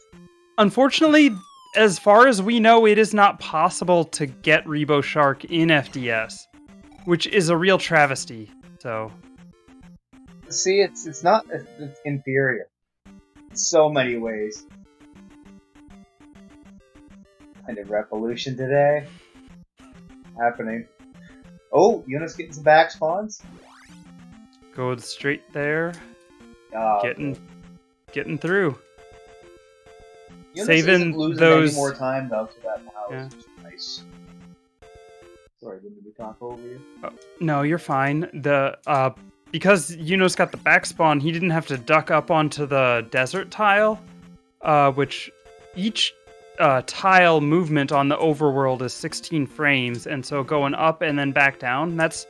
Speaker 2: Unfortunately, as far as we know, it is not possible to get Rebo Shark in FDS, which is a real travesty. So,
Speaker 4: see, it's not. It's inferior. In so many ways. Kind of revolution today. Happening. Oh, Eunos getting some back spawns.
Speaker 2: Going straight there.
Speaker 4: Oh,
Speaker 2: getting through.
Speaker 4: Eunos
Speaker 2: saving
Speaker 4: losing
Speaker 2: those
Speaker 4: any more time though to that house.
Speaker 2: Yeah.
Speaker 4: Nice. Sorry, didn't we talk over you?
Speaker 2: Oh, no, you're fine. Because Eunos got the back spawn, he didn't have to duck up onto the desert tile, which each tile movement on the overworld is 16 frames, and so going up and then back down, that's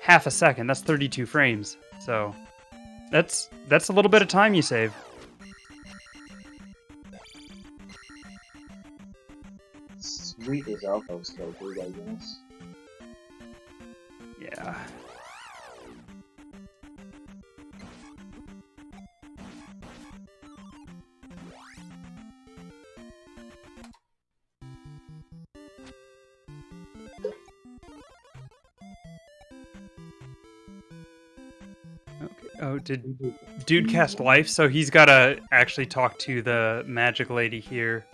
Speaker 2: half a second. That's 32 frames. So that's a little bit of time you save.
Speaker 4: Sweet as Alpha skill, dude, I guess.
Speaker 2: Yeah. Oh, did dude cast life? So he's got to actually talk to the magic lady here.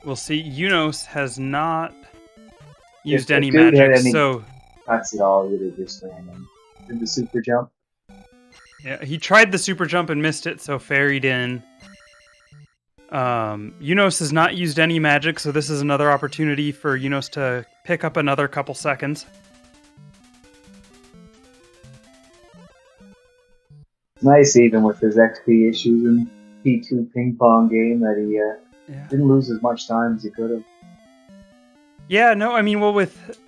Speaker 2: We'll see. Eunos has not used
Speaker 4: If
Speaker 2: any
Speaker 4: dude had
Speaker 2: magic,
Speaker 4: any
Speaker 2: so
Speaker 4: cuts at all, he would have just ran in. Did the super jump?
Speaker 2: yeah, he tried the super jump and missed it, so ferried in. Eunos has not used any magic, so this is another opportunity for Eunos to pick up another couple seconds.
Speaker 4: Nice, even with his XP issues and P2 ping pong game, that he didn't lose as much time as he could have.
Speaker 2: Yeah, no, I mean, well, with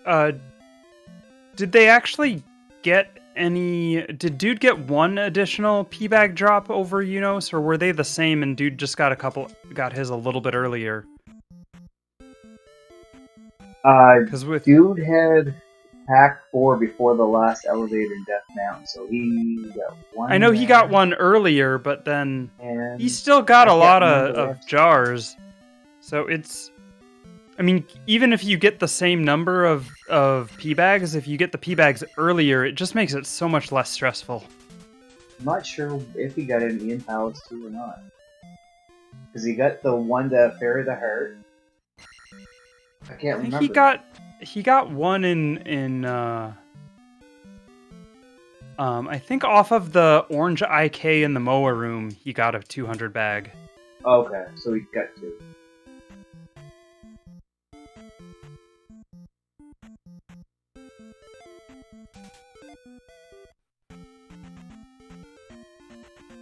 Speaker 2: did they actually get any? Did Dude get one additional P-bag drop over Eunos, or were they the same? And Dude just got his a little bit earlier. Because with
Speaker 4: Dude had Pack 4 before the last elevator in Death Mountain, so he got one.
Speaker 2: I know he got one earlier, but then
Speaker 4: and
Speaker 2: he still got
Speaker 4: I
Speaker 2: a lot
Speaker 4: can't remember
Speaker 2: of jars. So it's, I mean, even if you get the same number of P-bags, if you get the P-bags earlier, it just makes it so much less stressful.
Speaker 4: I'm not sure if he got any in Palace 2 or not. Because he got the one to Fairy the Heart. I can't remember.
Speaker 2: He got one in I think off of the orange IK in the Moa room, he got a 200 bag.
Speaker 4: Okay, so he got 2.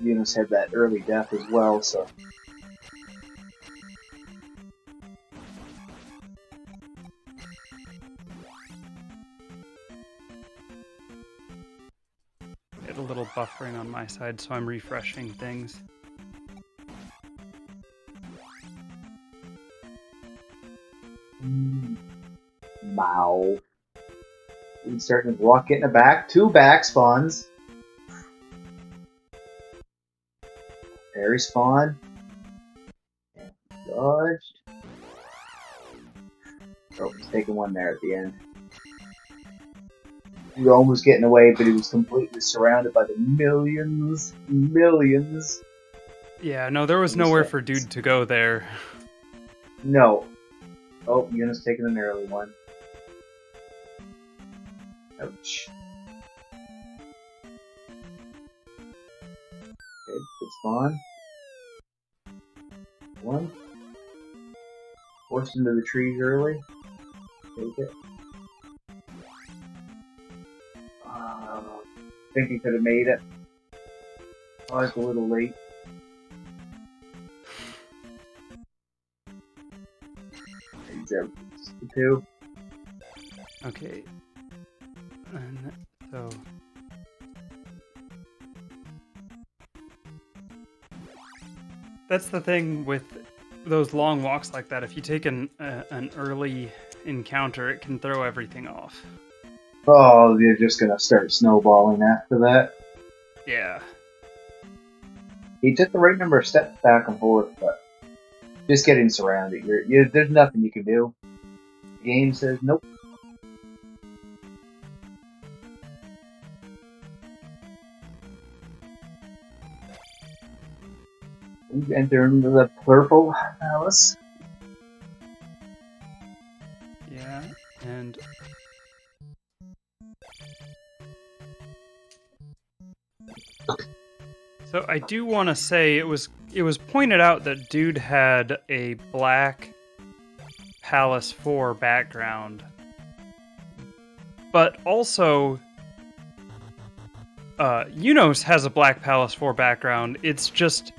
Speaker 4: Eunos had that early death as well, so.
Speaker 2: Get a little buffering on my side, so I'm refreshing things.
Speaker 4: Wow. He's starting to walk in the back. 2 back spawns. Fairy spawn. And dodged. Oh, he's taking one there at the end. He was almost getting away, but he was completely surrounded by the millions.
Speaker 2: Yeah, no, there was nowhere for Dude to go there.
Speaker 4: No. Oh, Eunos taking an early one. Ouch. Okay, good spawn. One. Forced into the trees early. Take it. I think he could have made it. Oh, it's a little late. He's out. 2.
Speaker 2: Okay. And so that's the thing with those long walks like that. If you take an early encounter, it can throw everything off.
Speaker 4: Oh, you're just gonna start snowballing after that.
Speaker 2: Yeah.
Speaker 4: He took the right number of steps back and forth, but just getting surrounded. There's nothing you can do. The game says nope. We enter into the purple palace.
Speaker 2: Yeah, and so I do want to say it was pointed out that Dude had a black Palace 4 background, but also Eunos has a black Palace 4 background. It's just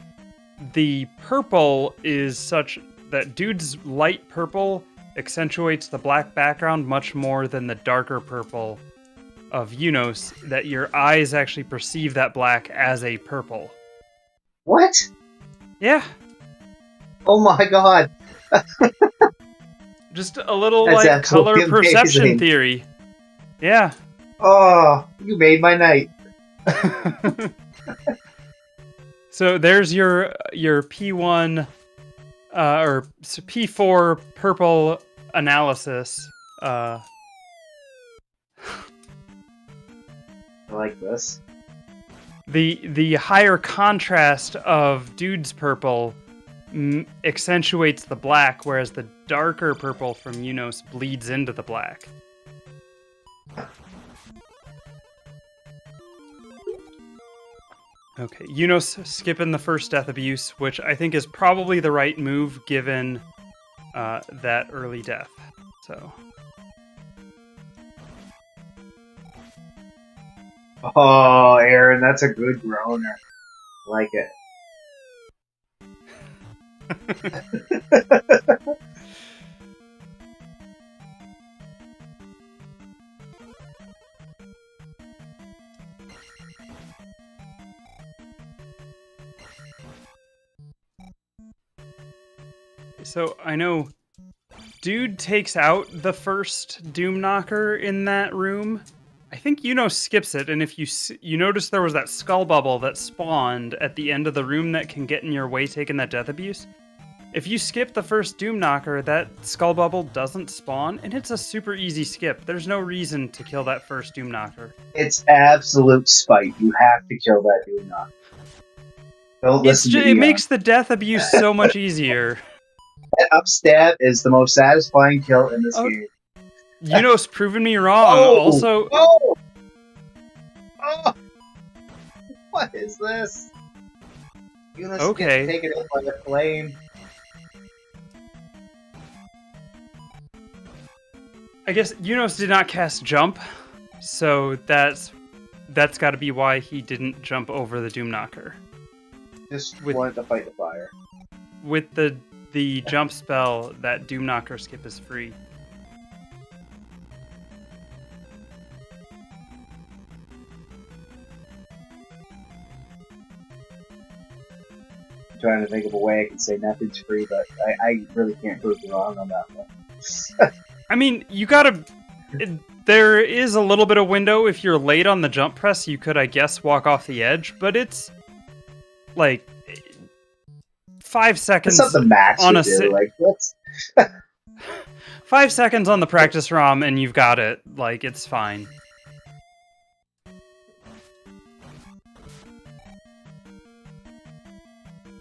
Speaker 2: the purple is such that Dude's light purple accentuates the black background much more than the darker purple of Eunos, that your eyes actually perceive that black as a purple.
Speaker 4: What?
Speaker 2: Yeah.
Speaker 4: Oh my god.
Speaker 2: Just a little
Speaker 4: That's
Speaker 2: like color
Speaker 4: absolutely
Speaker 2: perception
Speaker 4: amazing.
Speaker 2: theory. Yeah.
Speaker 4: Oh, you made my night.
Speaker 2: So there's your P1 or P4 purple analysis.
Speaker 4: I like this.
Speaker 2: the higher contrast of Dude's purple accentuates the black, whereas the darker purple from Eunos bleeds into the black. Okay, Eunos skipping the first death abuse, which I think is probably the right move given that early death. So.
Speaker 4: Oh, Aaron, that's a good groaner. I like it.
Speaker 2: So I know Dude takes out the first Doom Knocker in that room. I think Eunos skips it, and if you notice there was that skull bubble that spawned at the end of the room that can get in your way taking that death abuse. If you skip the first Doom Knocker, that skull bubble doesn't spawn, and it's a super easy skip. There's no reason to kill that first Doom Knocker.
Speaker 4: It's absolute spite. You have to kill that Doom Knocker. Don't listen to
Speaker 2: It makes the death abuse so much easier.
Speaker 4: That upstab is the most satisfying kill in this game.
Speaker 2: Eunos proven me wrong. Also,
Speaker 4: oh! What is this? Eunos
Speaker 2: okay.
Speaker 4: gets taken out by the flame.
Speaker 2: I guess Eunos did not cast jump, so that's got to be why he didn't jump over the Doom Knocker.
Speaker 4: Just wanted to fight the fire.
Speaker 2: With the jump spell, that Doom Knocker skip is free.
Speaker 4: I'm trying to think of a way I can say nothing's free, but I really can't prove you wrong on that one.
Speaker 2: I mean, you gotta... There is a little bit of window. If you're late on the jump press, you could, I guess, walk off the edge, but it's like 5 seconds.
Speaker 4: That's not the max
Speaker 2: on
Speaker 4: what's
Speaker 2: 5 seconds on the practice ROM and you've got it. Like, it's fine.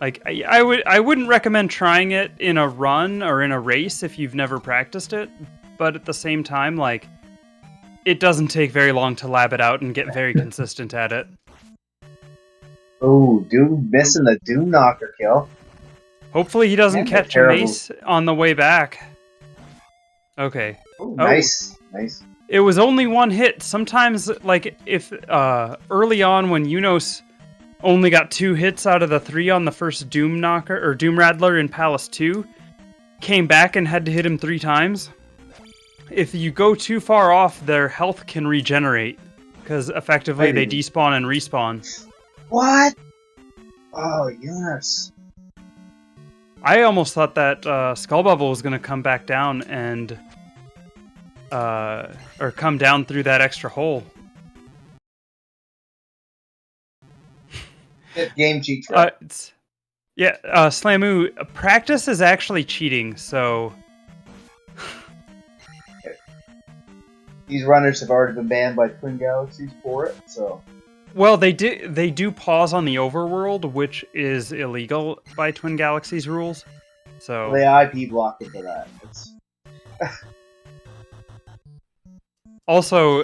Speaker 2: Like, I wouldn't recommend trying it in a run or in a race if you've never practiced it, but at the same time, like, it doesn't take very long to lab it out and get very consistent at it.
Speaker 4: Oh, Doom missing the Doom Knocker kill.
Speaker 2: Hopefully he doesn't catch a mace on the way back. Okay.
Speaker 4: Ooh, nice. Nice.
Speaker 2: It was only one hit. Sometimes, like, if early on when Eunos only got 2 hits out of the 3 on the first Doom Knocker, or Doom Rattler in Palace 2, came back and had to hit him 3 times. If you go too far off, their health can regenerate, because effectively they despawn and respawn.
Speaker 4: What? Oh, yes.
Speaker 2: I almost thought that Skull Bubble was going to come back down and... or come down through that extra hole.
Speaker 4: Game cheat trick.
Speaker 2: Slamu, practice is actually cheating, so...
Speaker 4: These runners have already been banned by Twin Galaxies for it, so...
Speaker 2: Well, they do pause on the overworld, which is illegal by Twin Galaxies rules. So
Speaker 4: they IP blocked it for that.
Speaker 2: Also,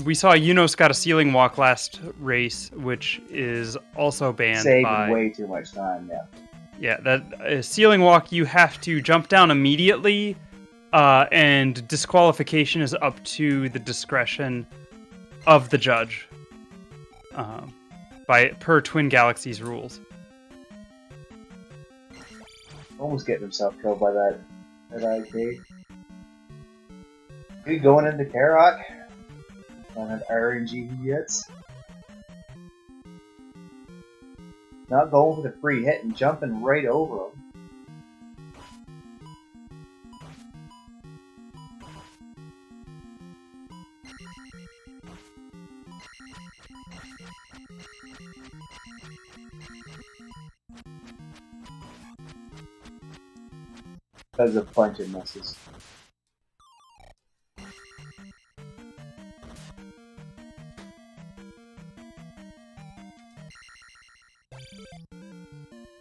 Speaker 2: we saw Eunos got a ceiling walk last race, which is also banned by...
Speaker 4: Saving way too much time, yeah.
Speaker 2: Yeah, that ceiling walk, you have to jump down immediately, and disqualification is up to the discretion of the judge. Per Twin Galaxies rules.
Speaker 4: Almost getting himself killed by that IP. Good going into Karok. On an RNG he gets. Not going for the free hit and jumping right over him. That's a bunch of messes.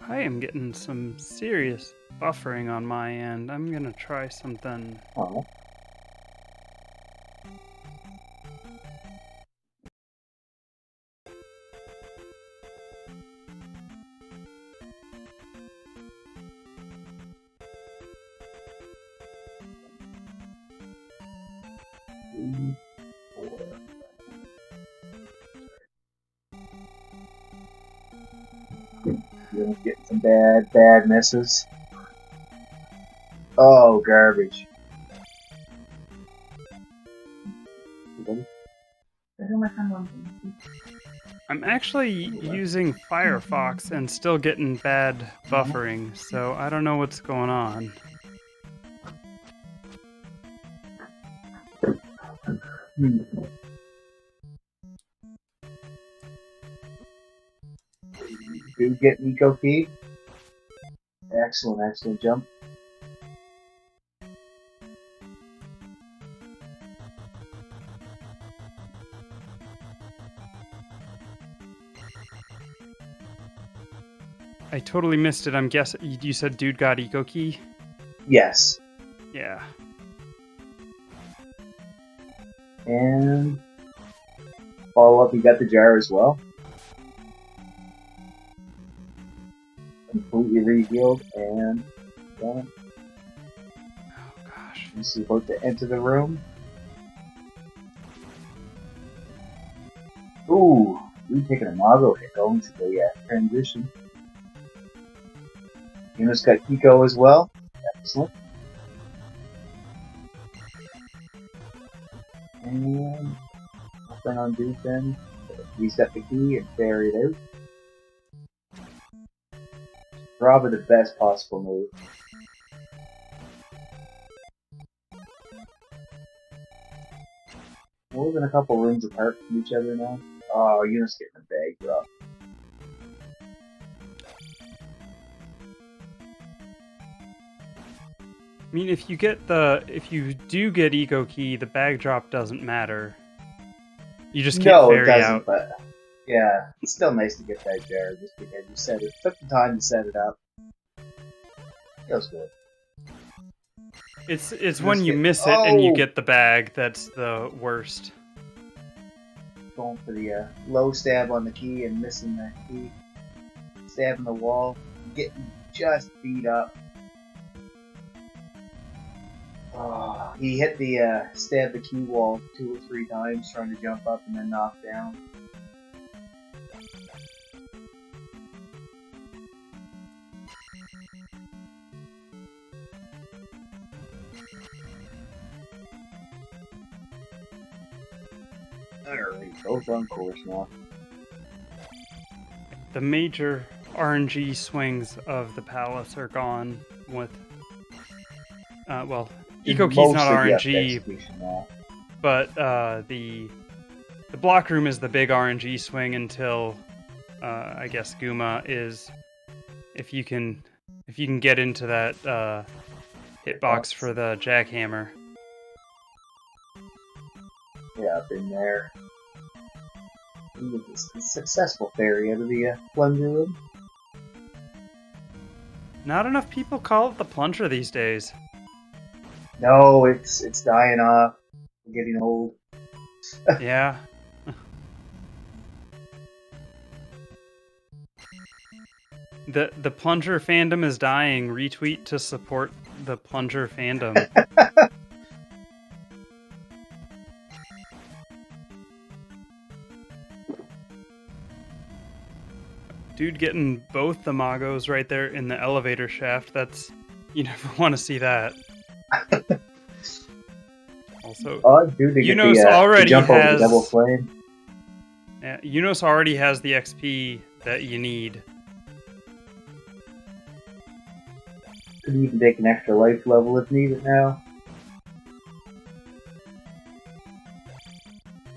Speaker 2: I am getting some serious buffering on my end. I'm gonna try something.
Speaker 4: Oh. You're getting some bad misses. Oh, garbage.
Speaker 2: I'm actually using Firefox and still getting bad buffering, so I don't know what's going on.
Speaker 4: Do get Eco Key. Excellent jump.
Speaker 2: I totally missed it. I'm guessing you said dude got Eco Key?
Speaker 4: Yes.
Speaker 2: Yeah.
Speaker 4: And follow up, you got the jar as well. Completely rehealed and done.
Speaker 2: Oh gosh.
Speaker 4: This is about to enter the room. Ooh, we're taking a Mago hit going to the transition. Eunos got Kiko as well. Excellent. And nothing on Duke then. Reset the key and ferry it out. Probably the best possible move. More than a couple rooms apart from each other now. Oh, Eunos getting a bag drop.
Speaker 2: I mean, if you do get Eco Key, the bag drop doesn't matter. You just can't ferry
Speaker 4: it doesn't,
Speaker 2: out.
Speaker 4: But yeah, it's still nice to get that jar just because you set it. Took the time to set it up. Feels good.
Speaker 2: It's when you miss it and you get the bag that's the worst.
Speaker 4: Going for the low stab on the key and missing the key. Stabbing the wall. Getting just beat up. Oh, he hit the stab the key wall 2 or 3 times trying to jump up and then knock down. Alright, both on course now.
Speaker 2: The major RNG swings of the palace are gone with well, Eco Key's not RNG, but the block room is the big RNG swing until I guess Guma is if you can get into that hitbox for the jackhammer.
Speaker 4: Yeah, I've been there. It was a successful ferry out of the plunger room.
Speaker 2: Not enough people call it the plunger these days.
Speaker 4: No, it's dying off. I'm getting old.
Speaker 2: Yeah. The plunger fandom is dying. Retweet to support the plunger fandom. Dude getting both the Magos right there in the elevator shaft. That's... You never want to see that. Also, Eunos already has...
Speaker 4: Double flame.
Speaker 2: Yeah, Eunos already has the XP that you need.
Speaker 4: Could even take an extra life level if needed now.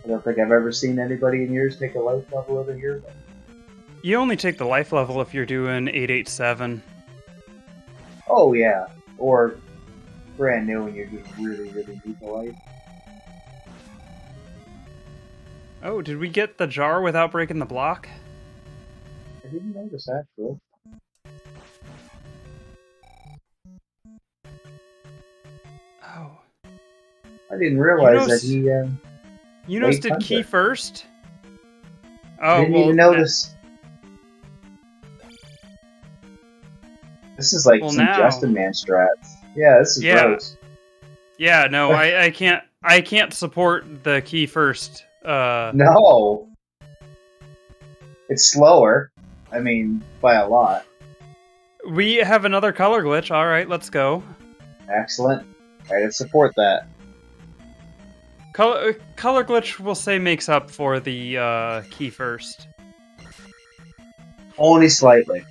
Speaker 4: I don't think I've ever seen anybody in yours take a life level over here.
Speaker 2: You only take the life level if you're doing 887.
Speaker 4: Oh yeah, or brand new when you're doing really deep life.
Speaker 2: Oh, did we get the jar without breaking the block?
Speaker 4: I didn't notice actually.
Speaker 2: Oh.
Speaker 4: I didn't realize that he.
Speaker 2: Eunos
Speaker 4: late
Speaker 2: did
Speaker 4: hunter.
Speaker 2: key first?
Speaker 4: I
Speaker 2: Oh,
Speaker 4: didn't
Speaker 2: well,
Speaker 4: even notice. This is like
Speaker 2: Well,
Speaker 4: some
Speaker 2: now-
Speaker 4: Justin Man strats. Yeah, this is
Speaker 2: Yeah.
Speaker 4: gross.
Speaker 2: Yeah, no, I can't support the key first.
Speaker 4: No. It's slower. I mean, by a lot.
Speaker 2: We have another color glitch. All right, let's go.
Speaker 4: Excellent. Alright, let's support that.
Speaker 2: Color glitch, we'll say, makes up for the key first.
Speaker 4: Only slightly.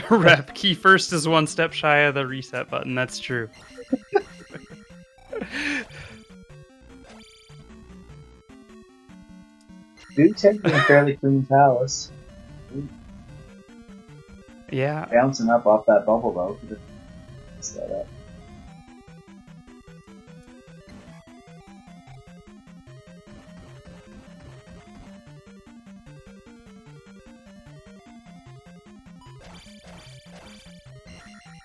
Speaker 2: Rep, key first is one step shy of the reset button. That's true.
Speaker 4: Do tend to be a fairly clean palace.
Speaker 2: Yeah.
Speaker 4: Bouncing up off that bubble though. Set up.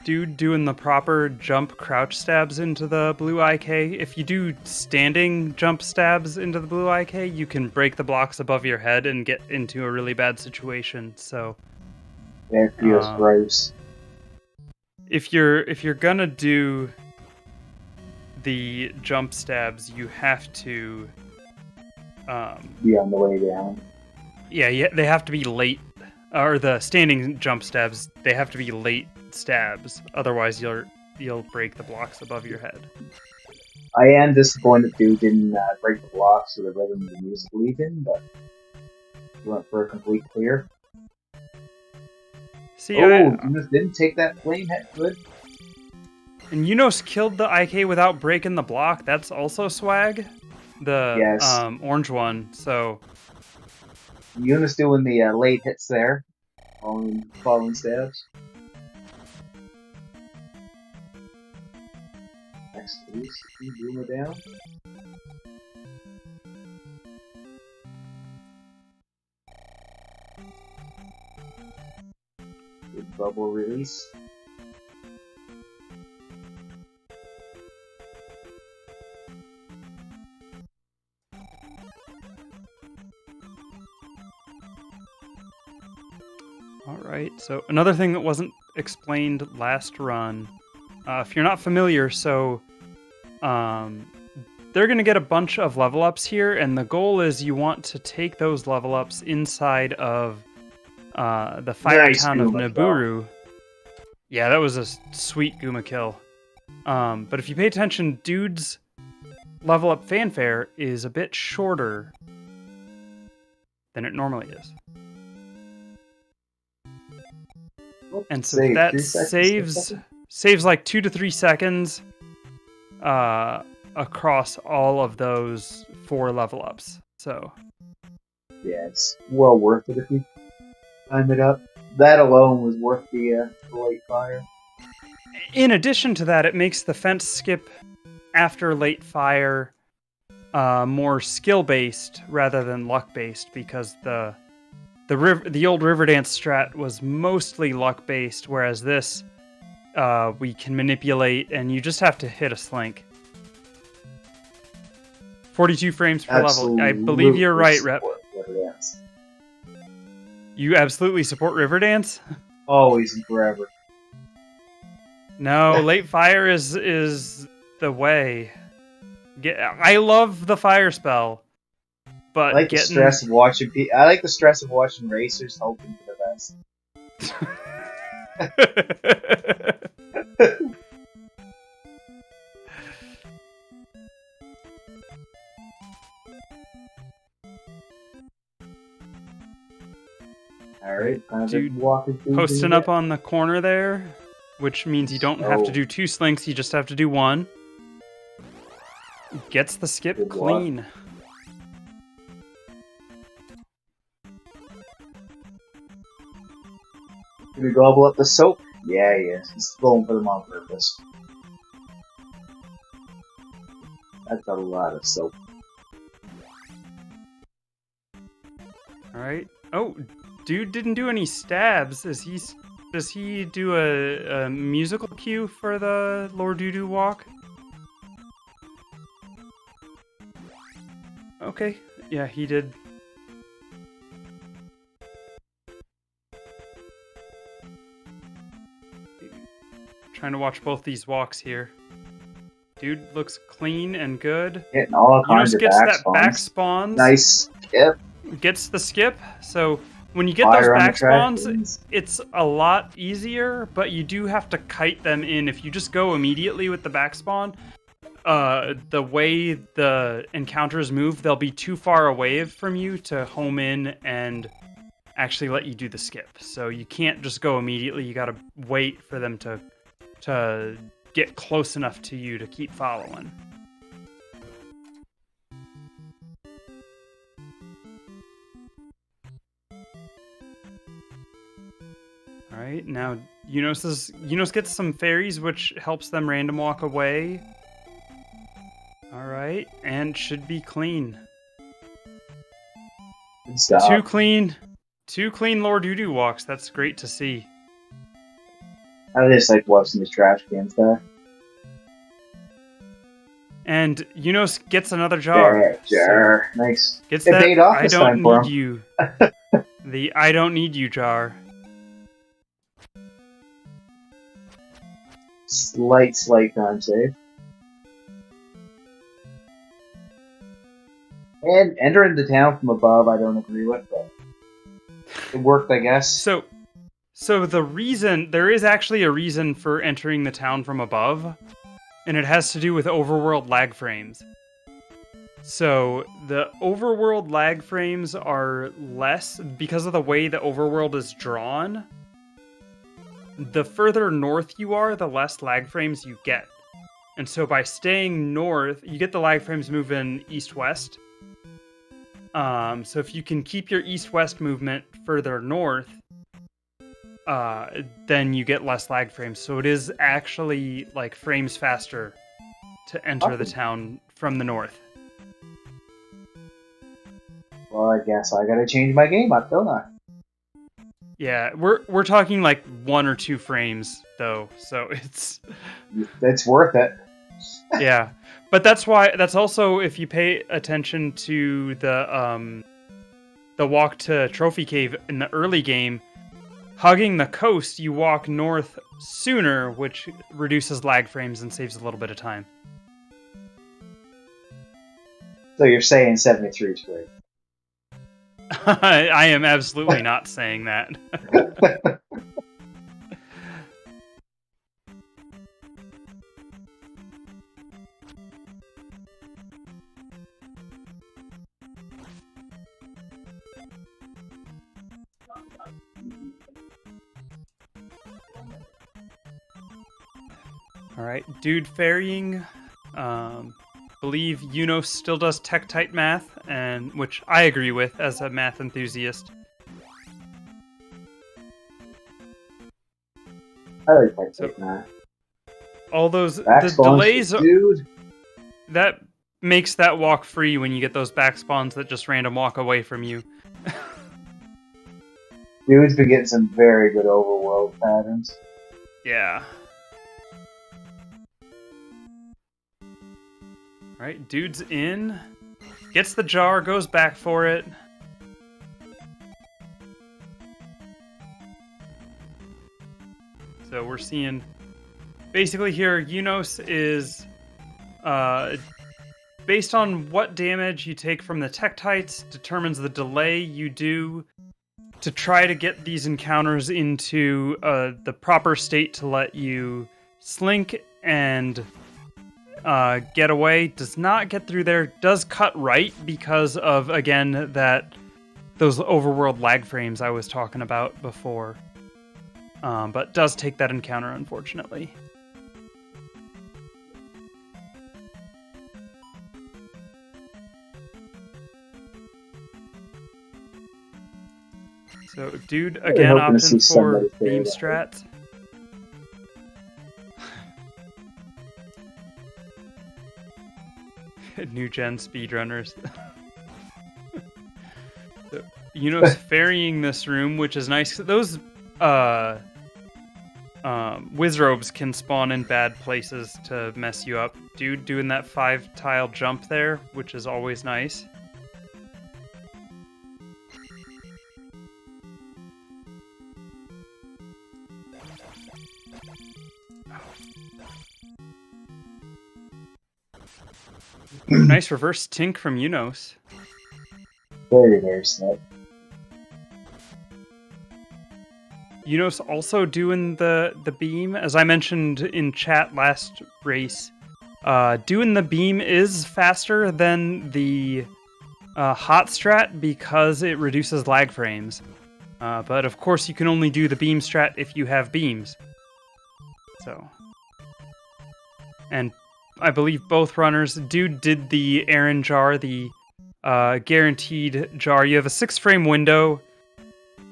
Speaker 2: Dude doing the proper jump crouch stabs into the blue IK. If you do standing jump stabs into the blue IK, you can break the blocks above your head and get into a really bad situation. So
Speaker 4: That feels gross.
Speaker 2: if you're gonna do the jump stabs, you have to
Speaker 4: Be on the way down.
Speaker 2: yeah, they have to be late, or the standing jump stabs, they have to be late stabs. Otherwise, you'll break the blocks above your head.
Speaker 4: I am disappointed Dude didn't break the blocks or the rhythm of the music leaving, but he went for a complete clear.
Speaker 2: See,
Speaker 4: Oh, Eunos didn't take that flame hit. Good.
Speaker 2: and Eunos killed the IK without breaking the block. That's also swag. The
Speaker 4: Yes.
Speaker 2: orange one. So
Speaker 4: Eunos doing the late hits there. Following stabs. Next, please. Boomer down. Good bubble release.
Speaker 2: all right. So another thing that wasn't explained last run. If you're not familiar, so they're going to get a bunch of level ups here, and the goal is you want to take those level ups inside of the fire
Speaker 4: Nice
Speaker 2: town of
Speaker 4: Guma
Speaker 2: Nibiru. Yeah, that was a sweet Guma kill. But if you pay attention, Dude's level up fanfare is a bit shorter than it normally is.
Speaker 4: Oops,
Speaker 2: And so
Speaker 4: save.
Speaker 2: that
Speaker 4: 3 seconds,
Speaker 2: saves like 2 to 3 seconds across all of those 4 level ups. So
Speaker 4: Yeah, it's well worth it if you time it up. That alone was worth the late fire.
Speaker 2: in addition to that, it makes the fence skip after late fire more skill based rather than luck based, because the old Riverdance strat was mostly luck based, whereas this we can manipulate, and you just have to hit a slink. 42 frames per level. I believe you're right, Rep.
Speaker 4: Riverdance.
Speaker 2: You absolutely support Riverdance?
Speaker 4: Always and forever.
Speaker 2: No, late fire is the way. I love the fire spell, but
Speaker 4: I like the stress of watching. I like the stress of watching racers hoping for the best. Alright,
Speaker 2: Dude,
Speaker 4: walking through
Speaker 2: posting up on the corner there, which means you don't have to do 2 slinks, you just have to do 1. Gets the skip
Speaker 4: Good
Speaker 2: clean.
Speaker 4: Gonna gobble up the soap? Yeah, he is. He's going for them on purpose. That's a lot of soap.
Speaker 2: Alright. Oh, Dude didn't do any stabs. Does he do a musical cue for the Lord Do-do walk? Okay, yeah, he did. Trying to watch both these walks here. Dude looks clean and good.
Speaker 4: Getting all kinds of
Speaker 2: gets
Speaker 4: back
Speaker 2: that
Speaker 4: spawns.
Speaker 2: back spawns.
Speaker 4: Nice. Yep.
Speaker 2: Gets the skip. So when you get
Speaker 4: Fire
Speaker 2: those
Speaker 4: on the
Speaker 2: back spawns,
Speaker 4: tractions.
Speaker 2: it's a lot easier, but you do have to kite them in. If you just go immediately with the back spawn, the way the encounters move, they'll be too far away from you to home in and actually let you do the skip. So you can't just go immediately. You gotta wait for them to get close enough to you to keep following. Alright, now Eunos gets some fairies, which helps them random walk away. Alright, and should be clean.
Speaker 4: Good stuff.
Speaker 2: Two clean Lord Do-do walks. That's great to see.
Speaker 4: I just like watching these trash cans there.
Speaker 2: And Eunos gets another jar.
Speaker 4: Jar. Nice.
Speaker 2: Gets
Speaker 4: It
Speaker 2: that
Speaker 4: paid off
Speaker 2: I
Speaker 4: this
Speaker 2: don't
Speaker 4: time for
Speaker 2: need
Speaker 4: him.
Speaker 2: you. The I don't need you jar.
Speaker 4: Slight time save. And entering the town from above, I don't agree with, but it worked, I guess.
Speaker 2: So there is actually a reason for entering the town from above, and it has to do with overworld lag frames. So the overworld lag frames are less because of the way the overworld is drawn. The further north you are, the less lag frames you get. And so by staying north, you get the lag frames moving east-west. So if you can keep your east-west movement further north, then you get less lag frames. So it is actually like frames faster to enter the town from the north.
Speaker 4: Well, I guess I gotta change my game up, don't I?
Speaker 2: Yeah, we're talking like 1 or 2 frames though, so it's
Speaker 4: worth it.
Speaker 2: yeah. But that's also if you pay attention to the walk to Trophy Cave in the early game, hugging the coast, you walk north sooner, which reduces lag frames and saves a little bit of time.
Speaker 4: So you're saying 73 is great.
Speaker 2: I am absolutely not saying that. Alright, dude ferrying. Believe Eunos still does Tektite math, and which I agree with as a math enthusiast.
Speaker 4: I like Tektite math.
Speaker 2: All those
Speaker 4: Back
Speaker 2: the
Speaker 4: spawns,
Speaker 2: delays
Speaker 4: dude.
Speaker 2: that makes that walk free when you get those back spawns that just random walk away from you.
Speaker 4: Dude's been getting some very good overworld patterns.
Speaker 2: Yeah. Alright, dude's in. Gets the jar, goes back for it. So we're seeing... Basically here, Eunos is... based on what damage you take from the Tektites, determines the delay you do to try to get these encounters into the proper state to let you slink and... get away. Does not get through there. Does cut right because of, again, those overworld lag frames I was talking about before. But does take that encounter, unfortunately. So, dude, again, opting for beam strats. New gen speedrunners. So, Eunos ferrying this room, which is nice. Those Wizrobes can spawn in bad places to mess you up. Dude doing that 5-tile jump there, which is always nice. Nice reverse tink from Eunos.
Speaker 4: Very, very slick.
Speaker 2: Eunos also doing the beam, as I mentioned in chat last race. Doing the beam is faster than the hot strat because it reduces lag frames. But of course, you can only do the beam strat if you have beams. So, and I believe both runners. Dude did the Aaron jar, the guaranteed jar. You have a 6-frame window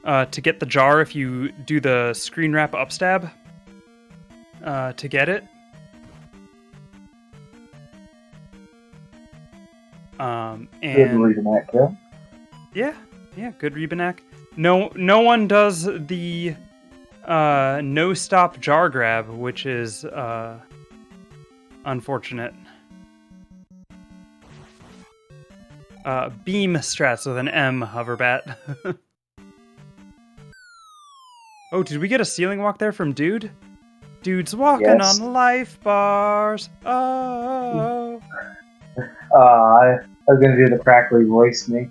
Speaker 2: to get the jar if you do the screen wrap upstab to get it. And
Speaker 4: Good Rebanak kill.
Speaker 2: yeah, good Rebanak. No one does the no stop jar grab, which is unfortunate. Beam strats with an M, Hoverbat. Oh, did we get a ceiling walk there from Dude? Dude's walking
Speaker 4: Yes.
Speaker 2: on life bars. Oh.
Speaker 4: I was gonna do the crackly voice, me.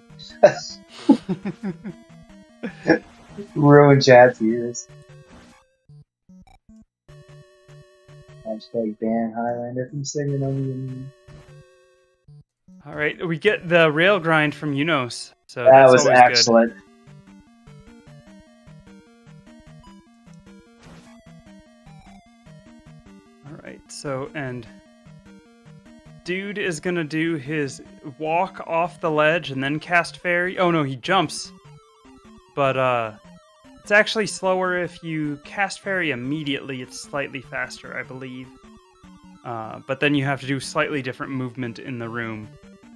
Speaker 4: Ruin chat's ears. Hashtag ban Highlander from singing on
Speaker 2: All right, we get the rail grind from Eunos. So
Speaker 4: that
Speaker 2: that's
Speaker 4: was
Speaker 2: always
Speaker 4: excellent.
Speaker 2: Good. All right, so and Dude is gonna do his walk off the ledge and then cast fairy. Oh no, he jumps. But it's actually slower if you cast fairy immediately. It's slightly faster, I believe. But then you have to do slightly different movement in the room.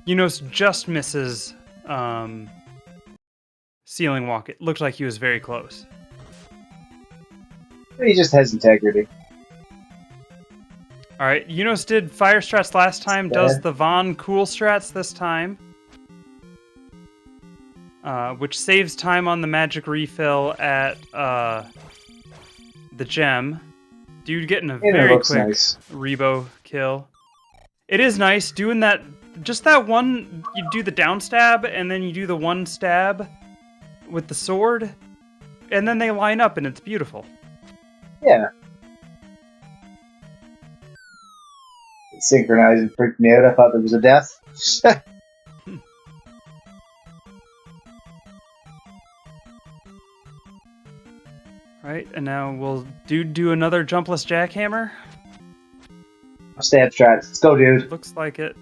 Speaker 2: Eunos just misses ceiling walk. It looked like he was very close.
Speaker 4: He just has integrity.
Speaker 2: All right, Eunos did fire strats last time. Does the Von cool strats this time, which saves time on the magic refill at the gem. Dude getting a very quick Rebo kill. It is nice doing that. Just that one, you do the down stab and then you do the one stab with the sword, and then they line up and it's beautiful.
Speaker 4: Yeah. Synchronizing freaked me out. I thought there was a death.
Speaker 2: Right, and now we'll do another jumpless jackhammer.
Speaker 4: Stab strats. Let's go, dude.
Speaker 2: Looks like it.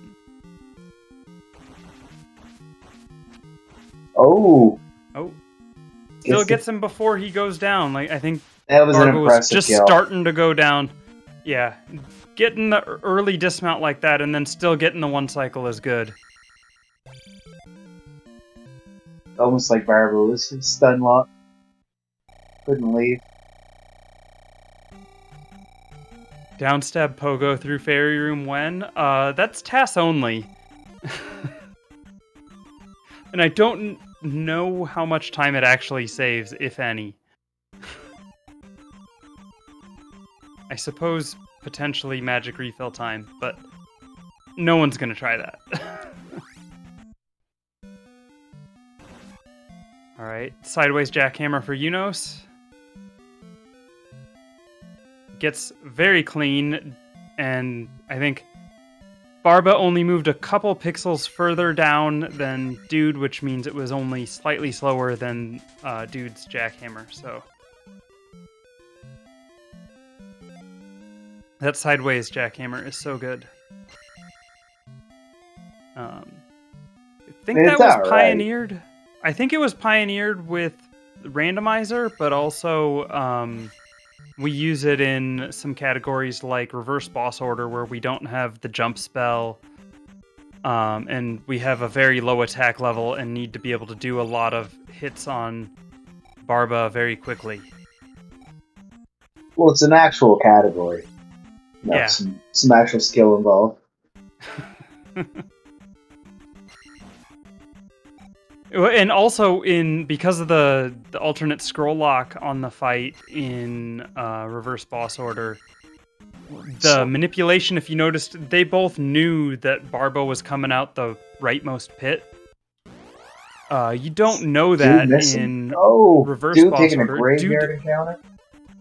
Speaker 4: Oh.
Speaker 2: Still gets him before he goes down. Like I think
Speaker 4: that was an
Speaker 2: Argo
Speaker 4: impressive
Speaker 2: was just
Speaker 4: kill.
Speaker 2: starting to go down. Yeah. Getting the early dismount like that and then still getting the one cycle is good.
Speaker 4: Almost like Barbo was stun lock. Couldn't leave.
Speaker 2: Downstab Pogo through Fairy Room when? That's TAS only. And I don't know how much time it actually saves, if any. I suppose potentially magic refill time, but no one's gonna try that. Alright, sideways jackhammer for Eunos. Gets very clean, and I think Barba only moved a couple pixels further down than Dude, which means it was only slightly slower than Dude's jackhammer, so... That sideways jackhammer is so good. I think that was pioneered. Right. I think it was pioneered with randomizer, but also we use it in some categories like reverse boss order, where we don't have the jump spell and we have a very low attack level and need to be able to do a lot of hits on Barba very quickly.
Speaker 4: Well, it's an actual category. You know,
Speaker 2: Yeah.
Speaker 4: Some actual skill involved.
Speaker 2: And also, because of the alternate scroll lock on the fight in reverse boss order, the manipulation, if you noticed, they both knew that Barbo was coming out the rightmost pit. You don't know that in reverse
Speaker 4: dude
Speaker 2: boss
Speaker 4: taking
Speaker 2: order.
Speaker 4: a graveyard encounter?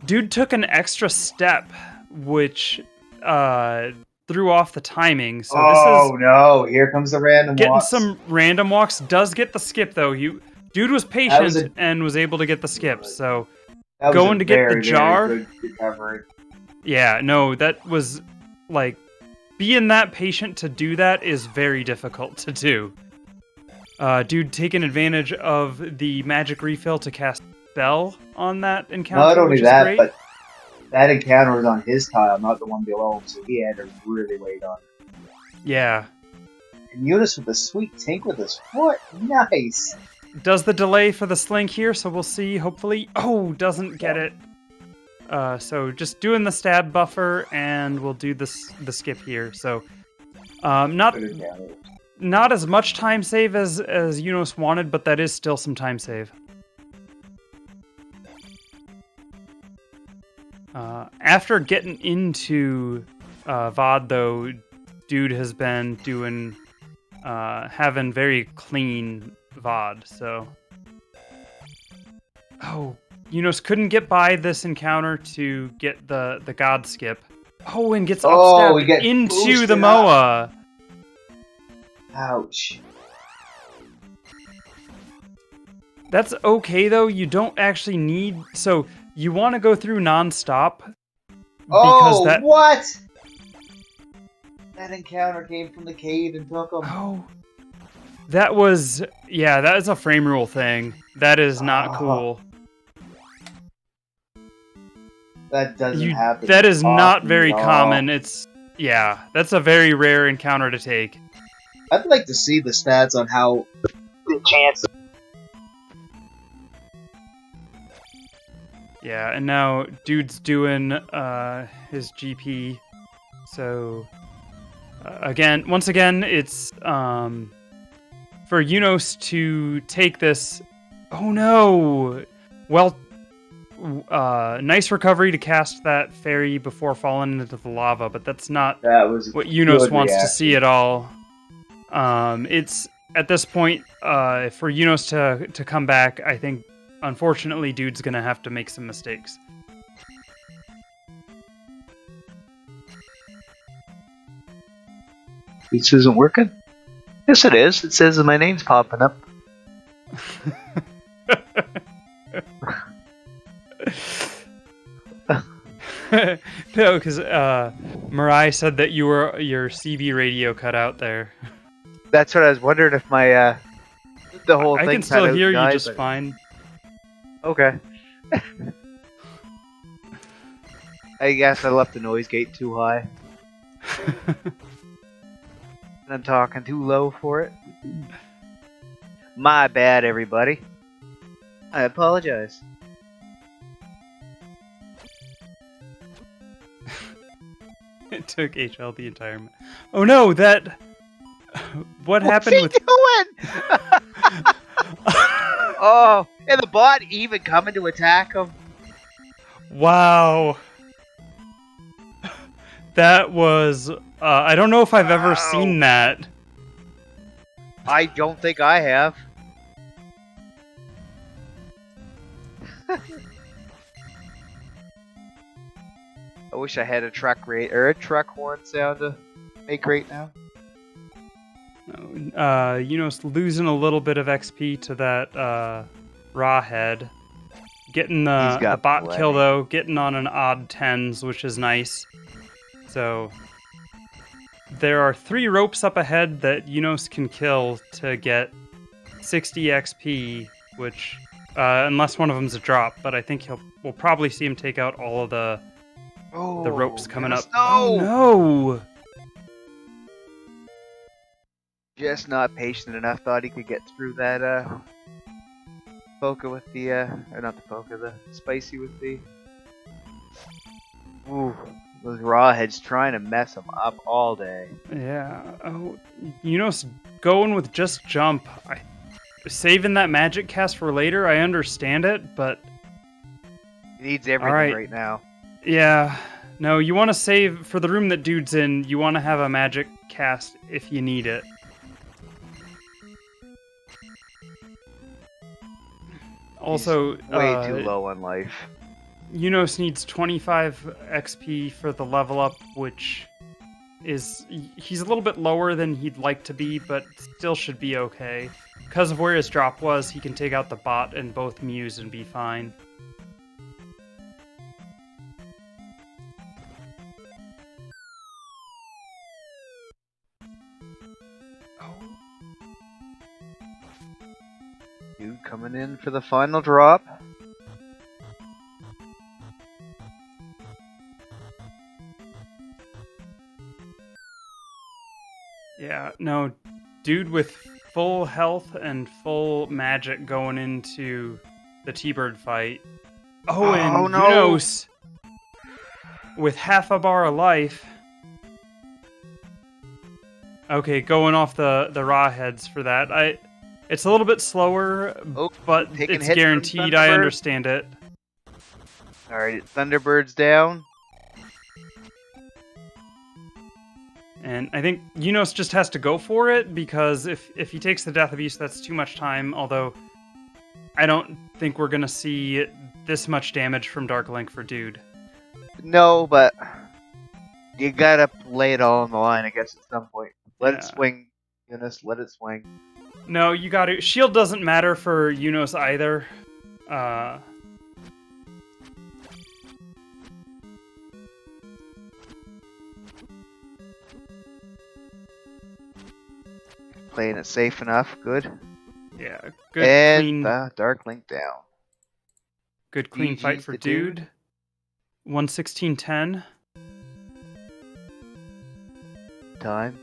Speaker 2: Dude took an extra step, which threw off the timing. So this is
Speaker 4: no! Here comes the random
Speaker 2: getting
Speaker 4: walks.
Speaker 2: some random walks. Does get the skip though. Dude was patient and was able to get the skip. So
Speaker 4: That was
Speaker 2: going
Speaker 4: a
Speaker 2: to get the
Speaker 4: very,
Speaker 2: jar.
Speaker 4: very good recovery.
Speaker 2: Yeah, no, that was like being that patient to do that is very difficult to do. Dude taking advantage of the magic refill to cast spell on that encounter.
Speaker 4: Not only
Speaker 2: which is
Speaker 4: that,
Speaker 2: great.
Speaker 4: but that encounter was on his tile, not the one below him, so he had to really wait on it.
Speaker 2: Yeah.
Speaker 4: And Eunos with a sweet tink with his foot. Nice.
Speaker 2: Does the delay for the slink here, so we'll see, hopefully. Oh, doesn't get it. So just doing the stab buffer, and we'll do the skip here. So not as much time save as Eunos wanted, but that is still some time save. After getting into VOD, though, dude has been doing having very clean VOD. So, Eunos couldn't get by this encounter to get the god skip. Oh, and gets upstepped into the Moa.
Speaker 4: Ouch.
Speaker 2: That's okay though. You don't actually need. So you want to go through non-stop.
Speaker 4: What? That encounter came from the cave and took him.
Speaker 2: Oh. That was. Yeah, that is a frame rule thing. That is not cool.
Speaker 4: That doesn't happen.
Speaker 2: That is not very common. Yeah, that's a very rare encounter to take.
Speaker 4: I'd like to see the stats on how the chance.
Speaker 2: Yeah, and now dude's doing his GP. So once again, it's for Eunos to take this. Oh no! Well, nice recovery to cast that fairy before falling into the lava, but that's not what Eunos wants to see at all. It's at this point for Eunos to come back. I think, unfortunately, dude's gonna have to make some mistakes.
Speaker 5: This isn't working? Yes, it is. It says my name's popping up.
Speaker 2: No, because Mirai said that your CB radio cut out there.
Speaker 5: That's what I was wondering if my the whole thing.
Speaker 2: I can still hear you just fine.
Speaker 5: Okay. I guess I left the noise gate too high. And I'm talking too low for it. My bad, everybody. I apologize.
Speaker 2: It took HL the entire. Oh no! What happened with?
Speaker 5: What's he doing? Oh, and the bot even coming to attack him.
Speaker 2: Wow. That was. I don't know if I've ever seen that.
Speaker 5: I don't think I have. I wish I had a truck horn sound to make right now.
Speaker 2: Eunos losing a little bit of XP to that raw head. Getting the bot kill though, getting on an odd 10s, which is nice. So there are 3 ropes up ahead that Eunos can kill to get 60 XP, which unless one of them's a drop, but I think we'll probably see him take out all of the ropes coming up.
Speaker 5: No!
Speaker 2: Oh no!
Speaker 5: Just not patient enough. Thought he could get through that poker with the or not the poker, the spicy with the. Ooh, those raw heads trying to mess him up all day.
Speaker 2: Yeah. Oh, going with just jump. Saving that magic cast for later. I understand it, but
Speaker 5: He needs everything right now.
Speaker 2: yeah. No, you want to save for the room that dude's in. You want to have a magic cast if you need it. Also,
Speaker 5: way too low on life.
Speaker 2: Eunos needs 25 XP for the level up, which is... He's a little bit lower than he'd like to be, but still should be okay. Because of where his drop was, he can take out the bot and both Mews and be fine.
Speaker 5: Dude coming in for the final drop.
Speaker 2: Yeah, no, dude with full health and full magic going into the T-Bird fight. Oh, and
Speaker 5: no.
Speaker 2: Eunos with half a bar of life. Okay, going off the raw heads for that. It's a little bit slower, but it's guaranteed. I understand it.
Speaker 5: Alright, Thunderbird's down.
Speaker 2: And I think Eunos just has to go for it, because if he takes the Death Abuse, that's too much time, although I don't think we're going to see this much damage from Dark Link for Dude.
Speaker 5: No, but you gotta lay it all on the line, I guess, at some point. Let it swing, Eunice, let it swing.
Speaker 2: No, you gotta... Shield doesn't matter for Eunos either.
Speaker 5: Playing it safe enough, good.
Speaker 2: Yeah, good,
Speaker 5: and
Speaker 2: clean...
Speaker 5: Dark Link down.
Speaker 2: Good, clean fight for Dude. 116-10.
Speaker 5: Time.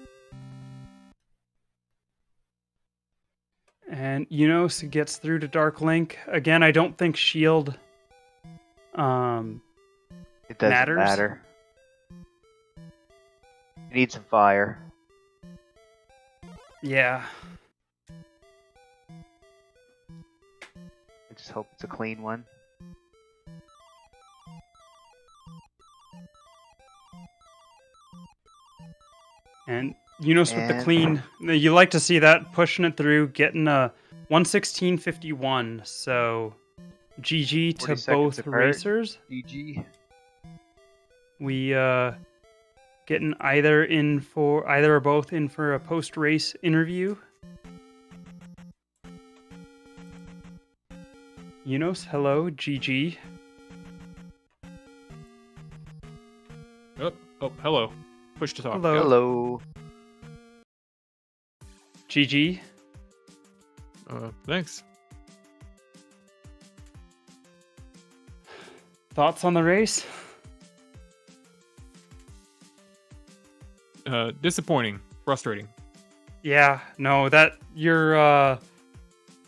Speaker 2: And Eunos gets through to Dark Link. Again, I don't think Shield
Speaker 5: It doesn't
Speaker 2: matters.
Speaker 5: matter. You need some fire.
Speaker 2: Yeah.
Speaker 5: I just hope it's a clean one.
Speaker 2: And Eunos with the clean. You like to see that, pushing it through, getting a 116.51. So, GG to both racers.
Speaker 5: GG.
Speaker 2: We getting either or both in for a post-race interview. Eunos, hello, GG.
Speaker 6: Oh, hello. Push to talk.
Speaker 2: Hello.
Speaker 5: Hello.
Speaker 2: GG.
Speaker 6: Thanks.
Speaker 2: Thoughts on the race?
Speaker 6: Disappointing. Frustrating.
Speaker 2: Yeah, no, that your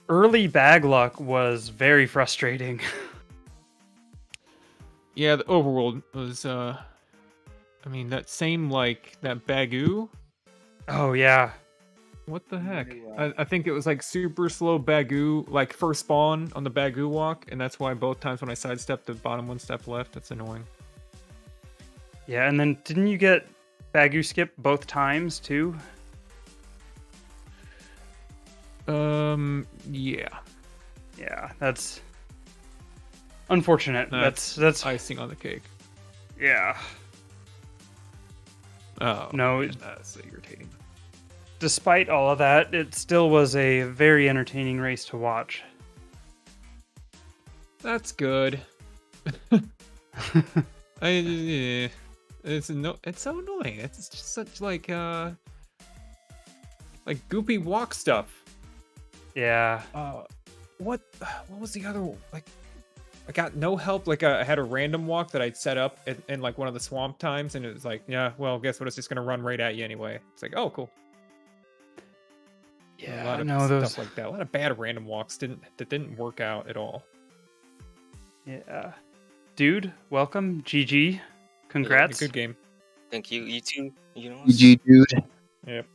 Speaker 2: early bag luck was very frustrating.
Speaker 6: Yeah, the overworld was, I mean, that same, that Bagoo?
Speaker 2: Oh, yeah.
Speaker 6: What the heck? I think it was, super slow Bagoo, first spawn on the Bagoo walk, and that's why both times when I sidestepped the bottom one step left, that's annoying.
Speaker 2: Yeah, and then didn't you get Bagoo skip both times, too?
Speaker 6: Yeah.
Speaker 2: Yeah, that's unfortunate. That's
Speaker 6: icing on the cake.
Speaker 2: Yeah.
Speaker 6: Oh,
Speaker 2: no,
Speaker 6: man, that's irritating.
Speaker 2: Despite all of that, it still was a very entertaining race to watch.
Speaker 6: That's good. It's so annoying. It's just such goopy walk stuff.
Speaker 2: Yeah.
Speaker 6: What was the other I got no help. I had a random walk that I'd set up in one of the swamp times, and it was yeah, well, guess what? It's just gonna run right at you anyway. It's oh, cool.
Speaker 2: Yeah,
Speaker 6: a lot of stuff like that. A lot of bad random walks that didn't work out at all.
Speaker 2: Yeah, dude, welcome, GG, congrats.
Speaker 6: Good game.
Speaker 7: Thank you. You too.
Speaker 5: GG, dude.
Speaker 6: Yep.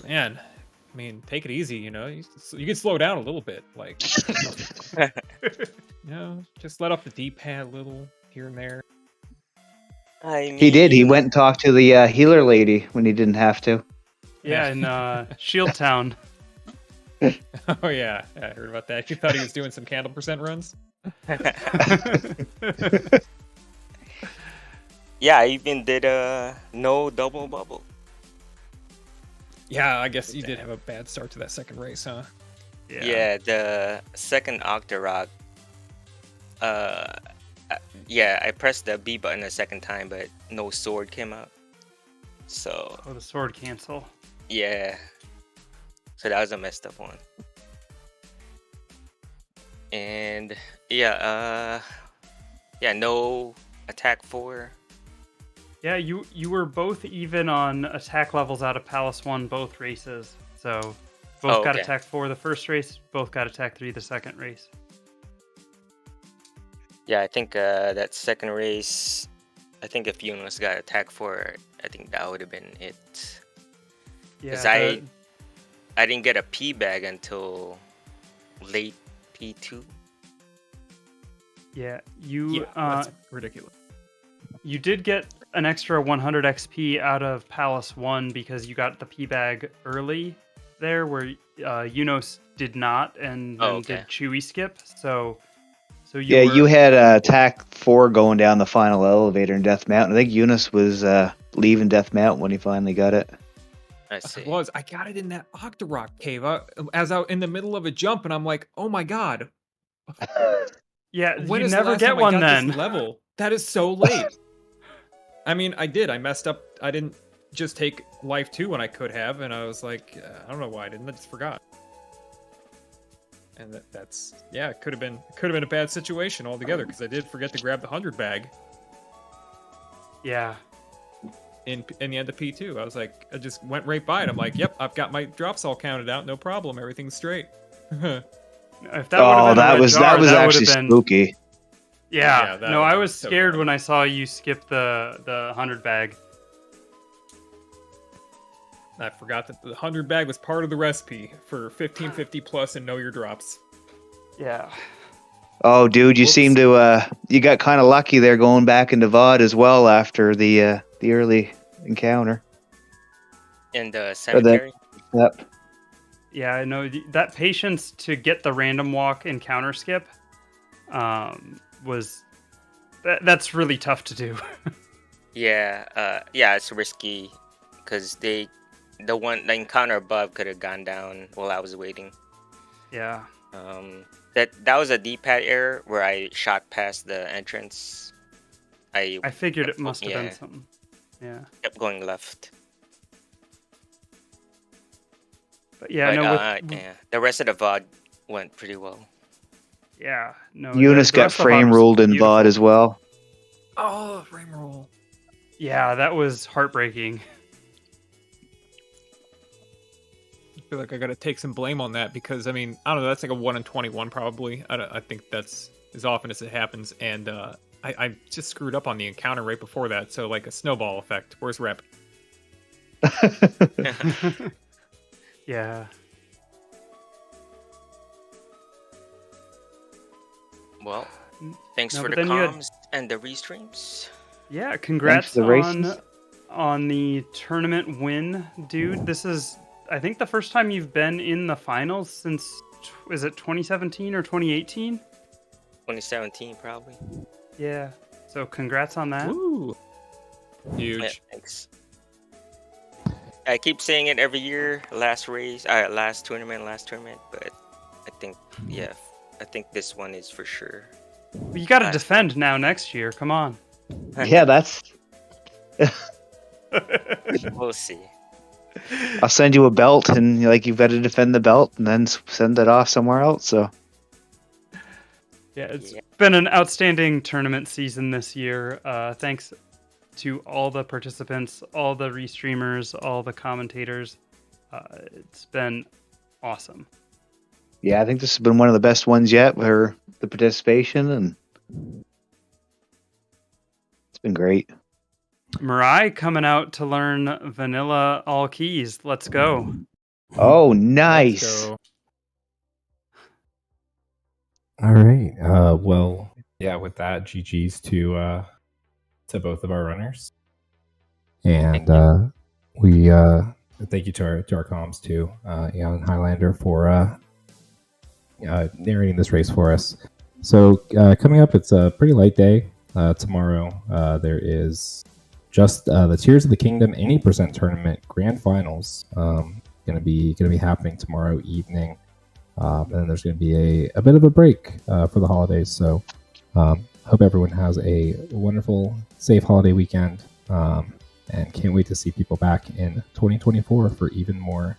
Speaker 6: Man, I mean, take it easy. You can slow down a little bit, like. Just let off the D-pad a little here and there.
Speaker 5: He did. He went and talked to the healer lady when he didn't have to.
Speaker 2: Yeah, in Shield Town.
Speaker 6: Oh yeah, I heard about that. You thought he was doing some candle percent runs?
Speaker 7: Yeah, I even did no double bubble.
Speaker 6: Yeah, I guess you did have a bad start to that second race, huh?
Speaker 7: Yeah, the second Octorok. Yeah, I pressed the B button a second time, but no sword came out. So.
Speaker 2: Oh, the sword cancel.
Speaker 7: Yeah. So that was a messed up one. And yeah, no attack 4.
Speaker 2: Yeah, you were both even on attack levels out of Palace 1 both races. So both got attack 4 the first race, both got attack 3 the second race.
Speaker 7: Yeah, I think that second race, I think if Eunos got attack 4, I think that would have been it. Because I didn't get a P bag until late P2.
Speaker 2: Yeah,
Speaker 6: that's ridiculous.
Speaker 2: You did get an extra 100 XP out of Palace 1 because you got the P bag early there, where Eunos did not, and then did Chewy skip. So you
Speaker 5: had attack 4 going down the final elevator in Death Mountain. I think Eunos was leaving Death Mountain when he finally got it.
Speaker 7: I see.
Speaker 6: I got it in that Octorok cave as I was in the middle of a jump, and I'm like, oh my god.
Speaker 2: Yeah,
Speaker 6: when
Speaker 2: you never get one then.
Speaker 6: Level? That is so late. I mean, I messed up. I didn't just take life 2 when I could have, and I was like, I don't know why I didn't. I just forgot. And that's it could have been a bad situation altogether, because I did forget to grab the 100 bag.
Speaker 2: Yeah.
Speaker 6: In the end of P2, I was like, I just went right by it. I'm like, yep, I've got my drops all counted out, no problem, everything's straight.
Speaker 2: If that was
Speaker 5: actually spooky.
Speaker 2: Yeah, no, I was scared when I saw you skip the 100 bag.
Speaker 6: I forgot that the 100 bag was part of the recipe for 1550 plus and know your drops.
Speaker 2: Yeah.
Speaker 5: Oh, dude, you seem to you got kind of lucky there going back into VOD as well after the early encounter.
Speaker 7: In the cemetery.
Speaker 5: Yep.
Speaker 2: Yeah, I know that patience to get the random walk and counter skip was that's really tough to do.
Speaker 7: Yeah, it's risky because the encounter above could have gone down while I was waiting.
Speaker 2: Yeah.
Speaker 7: That was a D-pad error where I shot past the entrance. I
Speaker 2: figured it must have been something. Yeah.
Speaker 7: Kept going left.
Speaker 2: But yeah,
Speaker 7: the rest of the VOD went pretty well.
Speaker 2: Yeah, no.
Speaker 5: Eunos got frame ruled in VOD as well.
Speaker 6: Oh, frame roll.
Speaker 2: Yeah, that was heartbreaking.
Speaker 6: I feel like I gotta take some blame on that, because I mean, I don't know, that's like a 1 in 21 probably. I think that's as often as it happens, and I just screwed up on the encounter right before that, so like a snowball effect. Where's Rep?
Speaker 2: Yeah.
Speaker 7: Well, thanks for the comms and the restreams.
Speaker 2: Yeah, congrats on the tournament win, dude. This is, I think, the first time you've been in the finals since, is it 2017 or 2018?
Speaker 7: 2017, probably.
Speaker 2: Yeah. So congrats on that.
Speaker 6: Woo! Huge.
Speaker 7: Yeah, thanks. I keep saying it every year. Last tournament, but I think this one is for sure.
Speaker 2: Well, you got to defend now next year. Come on.
Speaker 5: Yeah, that's.
Speaker 7: We'll see.
Speaker 5: I'll send you a belt, and you've got to defend the belt, and then send it off somewhere else. So.
Speaker 2: Yeah, it's been an outstanding tournament season this year. Thanks to all the participants, all the restreamers, all the commentators. It's been awesome.
Speaker 8: Yeah, I think this has been one of the best ones yet for the participation, and it's been great.
Speaker 2: Mirai coming out to learn vanilla all keys. Let's go.
Speaker 8: Oh,
Speaker 6: Let's
Speaker 8: nice.
Speaker 6: go.
Speaker 1: All right. Well, yeah. With that, GG's to both of our runners, and we thank you to our comms too, Ian Highlander for narrating this race for us. So coming up, it's a pretty light day. Tomorrow there is just the Tears of the Kingdom 80% tournament grand finals. Gonna be happening tomorrow evening. And then there's going to be a bit of a break for the holidays. So hope everyone has a wonderful, safe holiday weekend. And can't wait to see people back in 2024 for even more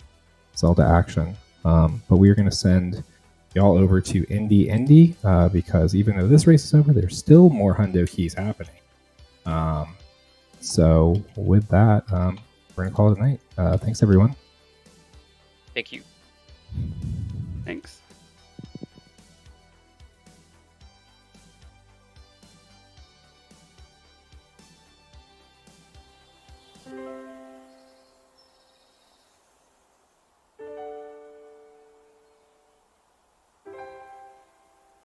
Speaker 1: Zelda action. But we are going to send y'all over to Indy because even though this race is over, there's still more Hundo keys happening. So with that, we're going to call it a night. Thanks, everyone.
Speaker 7: Thank you.
Speaker 2: Thanks.